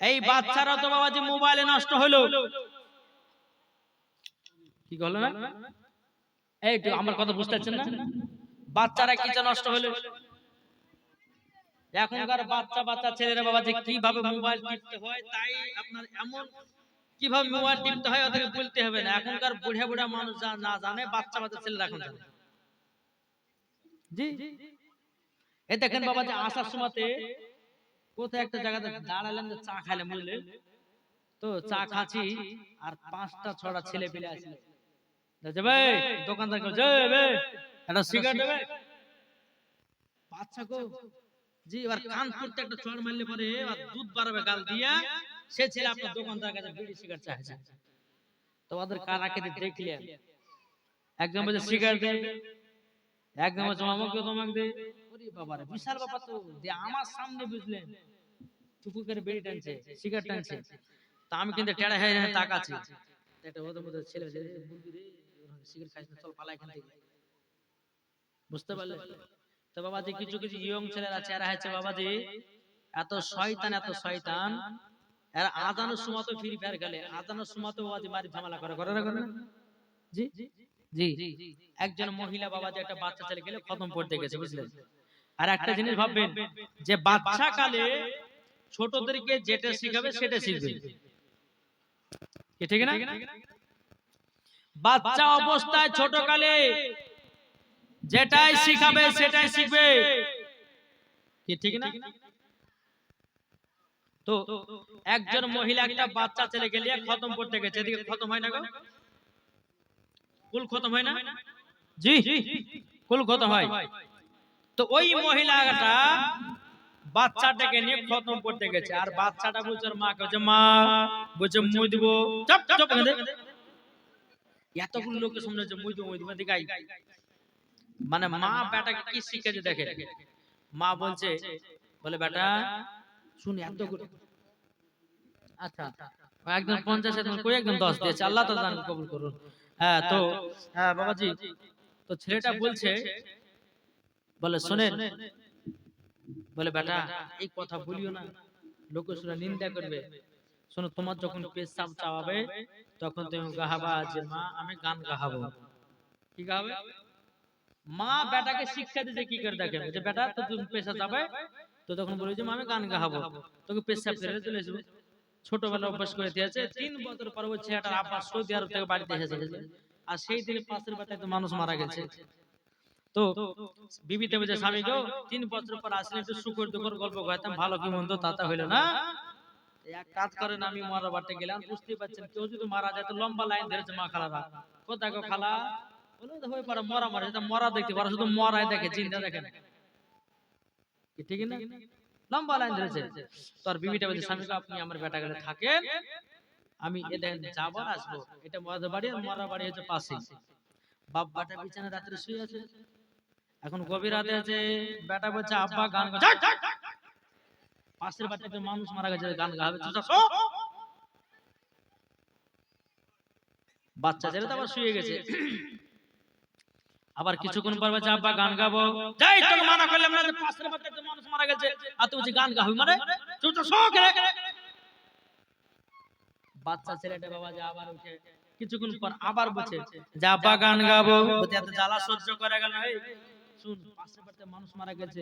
এই বাচ্চারা তো বাবাজি মোবাইলে নষ্ট হলো। কি হলো না? এই তো আমার কথা বুঝতে পারছেন না? বাচ্চারা কি নষ্ট হলো? এখনকার বাচ্চা বাচ্চা ছেলেরা বাবাজি কিভাবে মোবাইল টিপতে হয়, তাই আপনার এমন কিভাবে মোবাইল টিপতে হয় ওদেরকে বলতে হবে না। এখনকার বুড়া বুড়া মানুষ যা না জানে, বাচ্চা বাচ্চা ছেলেরা এখন জানে। জি, এই দেখেন বাবা যে আসার সময়তে কোথায় একটা জায়গাতে দাঁড়ালাম, যে চা খাইলাম, বুঝলেন তো, চা খাচ্ছি আর 5টা 6টা ছেলে পেলে আসে, যাবে দোকানদার যাবে একটা সিগারেট দেবে, বাচ্চা গো। জি, এবার কান করতে একটা চড় মারলে পরে আর দুধ বাড়াবে গাল দিয়া, সে ছেলে আপনার দোকানদার কাছে বিড়ি সিগারেট চাইছে। তোমাদের কার আঁকে দেখলেন একদম বলছে সিগারেট দে, একদম বলছে আমাকে তোমাকে দে। ওরে বাবা রে, বিশাল ব্যাপার তো, যে আমার সামনে বুঝলেন টুকু করে বিড়ি টানছে, সিগারেট টানছে, তা আমি কিন্তু টেড়া হয়ে তাকাচ্ছি। একটা ওদের মধ্যে ছেলে বুলবি রে সিগারেট খাইস না, চল পালা এখান থেকে। বুঝতে পারলে? তো বাবাজি কিছু কিছু ইয়ং ছেলেরা চেহারা হয়েছে বাবাজি এত শয়তান, এত শয়তান, এরা আজানের সময় তো ফ্রি ফায়ার খেলে, আজানের সময় তো বাবাজি মারি ঝামেলা করে করে করে না? জি জি। একজন মহিলা বাবাজি একটা বাচ্চা ছেলে গেলে খতম পড়তে গেছে, বুঝলেন? আর একটা জিনিস ভাববেন যে বাচ্চা কালে ছোটদেরকে যেটা শিখাবে সেটা শিখবে, কি ঠিক না? বাচ্চা অবস্থায় ছোট কালে যেটাই শিখাবে সেটাই শিখবে, কি ঠিক না? তো একজন মহিলা একটা বাচ্চা ছেলে গেলে খতম পড়তে গেছে, এদিকে খতম হয় না গো? কুল খতম হয় না? জি কুল খতম হয়। তো ওই মহিলাটা বাচ্চাটাকে নিয়ে খতম করতে গেছে, আর বাচ্চাটা বলছে ওর মাকে, বলছে মা, বলছে মই দিব, চুপ চুপ এখানে। এতগুলো লোকের সামনে যে মই দিব দেখাই, মানে মা বেটাকে কি শিখেছে দেখে। মা বলছে, বলে বেটা শুনি এতগুলো, আচ্ছা একদম 50 একদম কই একদম 10 দিয়েছে, আল্লাহ তাআলা দান কবুল করুন। হ্যাঁ তো হ্যাঁ বাবাজি, তো ছেলেটা বলছে, বলে শুনেন, বলে বেটা এই কথা বলিও না, লোকে শুনে নিন্দা করবে। শোনো, তোমার যখন পেশাব চাওয়াবে তখন তুমি গাহাবা যে মা আমি গান গাহাবো। কি গাবে? মা বেটাকে শিক্ষা দিতে কি করে দেখেন যে বেটা তো তুমি পেশাব যাবে, তো তখন বলে যে মা আমি গান গাহাবো, তোকে পেশাব ফেলে চলে আসবে। ছোটবেলা অভ্যাস করে দিয়েছে, 3 বছর পর ওই ছেলেটার আব্বা সৌদি আরব থেকে বাড়িতে এসেছে, আর সেই দিনে পাশের বাড়িতে তো মানুষ মারা গেছে। তো বিবিতে বলছে স্বামী গো 3 বছর পর আসলে একটু শুকর দুকর গল্প করতাম, ভালো কি মন্দ তাতা হইলো না। এক কাজ করেন, আমি মরা বাড়তে গেলাম, বুঝতেই পারছেন কেউ যদি মারা যায় তো লম্বা লাইন ধরেছে মা খালারা, কোথায় গো খালা, বলে তো হয়ে পারে মরা মারে, মরা দেখতে পারে, শুধু মরাই দেখে, জিন্দা দেখে না, ঠিক না? লম্বা লাইন ধরেছে। তো আর বিবিটা বলছে স্বামী গো আপনি আমার বেটা গেলে থাকেন, আমি এদের যাবার আসবো, এটা মরা বাড়ি আর মরা বাড়ি হচ্ছে পাশে। বাপ বাটা বিছানা রাত্রে শুয়ে আছে, এখন গভীর রাতে আছে, বেটা বলছে আব্বা গান গা, পাশের বাড়িতে মানুষ মারা গেছে গান গাবে, বাচ্চা ছেলে তো আবার শুয়ে গেছে। আবার কিছুক্ষণ পর বলছে আব্বা গান গাবো, যাই তোকে মানা করলাম না যে পাশের বাড়িতে মানুষ মারা গেছে আর তুই গান গাবি, মানে তুই তো শোক রে। বাচ্চা ছেলেটা বাবা যে আবার উঠে কিছুক্ষণ পর আবার বলছে যে আব্বা গান গাবো, বলতে এত জ্বালা সহ্য করে গেল, এই শুন পাশের বাড়িতে মানুষ মারা গেছে,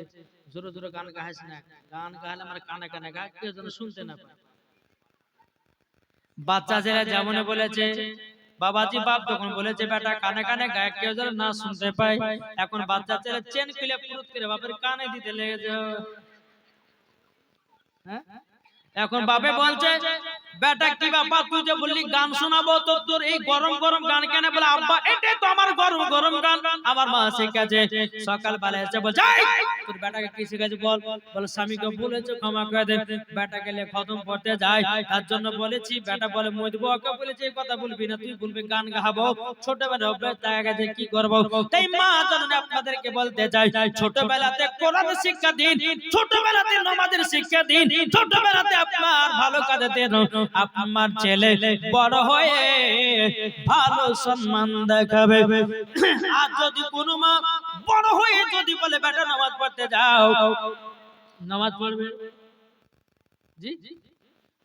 জোরে জোরে গান গাইস না, গান গাইলে আমার কানে কানে গা, কেউ যেন শুনতে না পায়। বাচ্চা ছেলে যেমন বলেছে বাবাজি, বাপ তখন বলেছে বেটা কানে কানে গায়ে, কেউ যেন না শুনতে পায়। এখন বাচ্চা ছেলে চেন খুলে পুরুত করে বাপের কানে দিতে লেগেছে। হ্যাঁ এখন বাপে বলছে বেটা কি বাবা তুই যে বললি গান শোনাবো, তো তোর এই গরম গরম গান কেন? বলে আব্বা এটাই তো আমার গরম গরম গান, আমার মা শিখাছে। সকাল বেলা এসে বলছে তোর বেটাকে কি শিখাছে বল? বলে স্বামীকে বলেছে ক্ষমা করে দে, বেটা গেলে খতম পড়তে যায় তার জন্য বলেছি। বেটা বলে মই দেবো, ওকে বলেছে এই কথা বলবি না, তুই বলবি গান গাবো। ছোটবেলা অভ্যাস দেখা গেছে, কি করবো? তাই মা জননী আপনাদেরকে বলতে চাই, ছোটবেলাতে কোরআন শিক্ষা দিন, ছোটবেলাতে নামাজের শিক্ষা দিন, ছোটবেলাতে আপনার ভালো কাজে দেন। আপনার ছেলে বড় হয়ে ভালো সম্মান দেখাবে। আর যদি কোনো মা বড় হয়ে যদি বলে বেটা নামাজ পড়তে যাও, নামাজ পড়বে। জি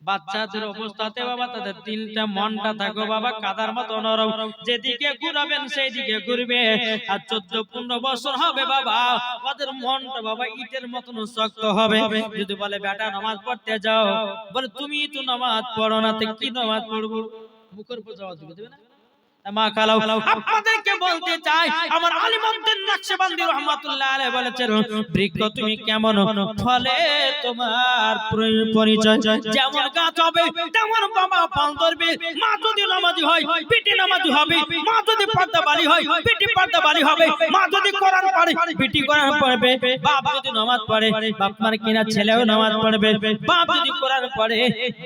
বাচ্চাদের অবস্থাতে বাবা তাদের দিলটা মনটা থাকো বাবা কাদার মতো নরম, যেদিকে ঘুরাবেন সেই দিকে ঘুরবে। আর 14-15 বছর হবে বাবা, ওদের মনটা বাবা ইটের মতন শক্ত হবে। যদি বলে বেটা নামাজ পড়তে যাও, বলে তুমি তো নামাজ পড়ো না, তো কি নামাজ পড়বো? মুখের উপর জবাব দিবে না। মা খালাও আপনাদেরকে বলতে চাই, আমার আলিমউদ্দিন নকশবন্দি রহমাতুল্লাহ আলাইহি বলেছেন, বৃক্ষ তুমি কেমন ফলে তোমার পরিচয়, যেমন গাছ হবে তেমন বাবা ফল ধরবে। মা যদি নামাজি হয় পিটি নামাজি হবে, মা যদি পর্দাবালি হয় পিটি পর্দাবালি হবে, মা যদি কোরআন পড়ে পিটি কোরআন পড়বে, বাপ যদি নামাজ পড়ে বাপ মার কিনা ছেলেও নামাজ পড়বে, বাপ যদি কোরআন পড়ে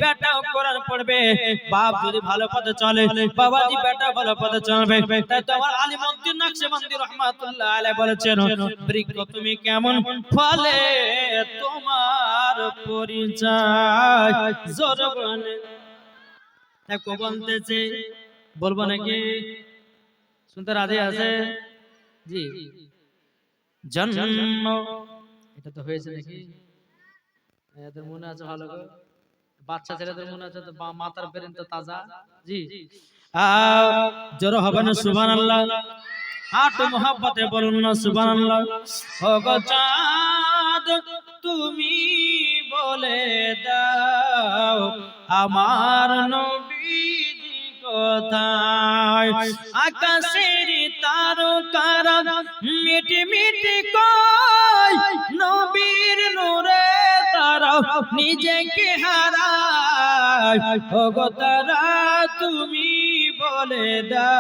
বেটাও কোরআন পড়বে, বাপ যদি ভালো পথে চলে বাবাজি বেটা ভালো পথে চলবে। তাই তো আমার আলিমউদ্দিন নকশবন্দি রাহমাতুল্লাহ আলাইহি বলেছেন, বৃক্ষ তুমি কেমন ফলে তোমার পরিচয়। জোরে বলে দেখো বলতেছে, বলবো নাকি? শুনতে রাজি আছে? জি। জন্ম এটা তো হয়েছে নাকি? এদের মনে আছে ভালো করে? বাচ্চা ছেলেদের মনে আছে তো, মাথার ব্রেন তো তাজা। জি। জোরে হবে না সুবহানাল্লাহ? আট মোহাব্বতে বলুন না সুবহানাল্লাহ। ও গো চাঁদ তুমি বলে দাও আমার নবীজি কোথায়? আকাশের তারকারা মিটি মিটি কয় নবীর নূরে তারা নিজেকে হারায়। ও গো তারা তুমি বলে দাও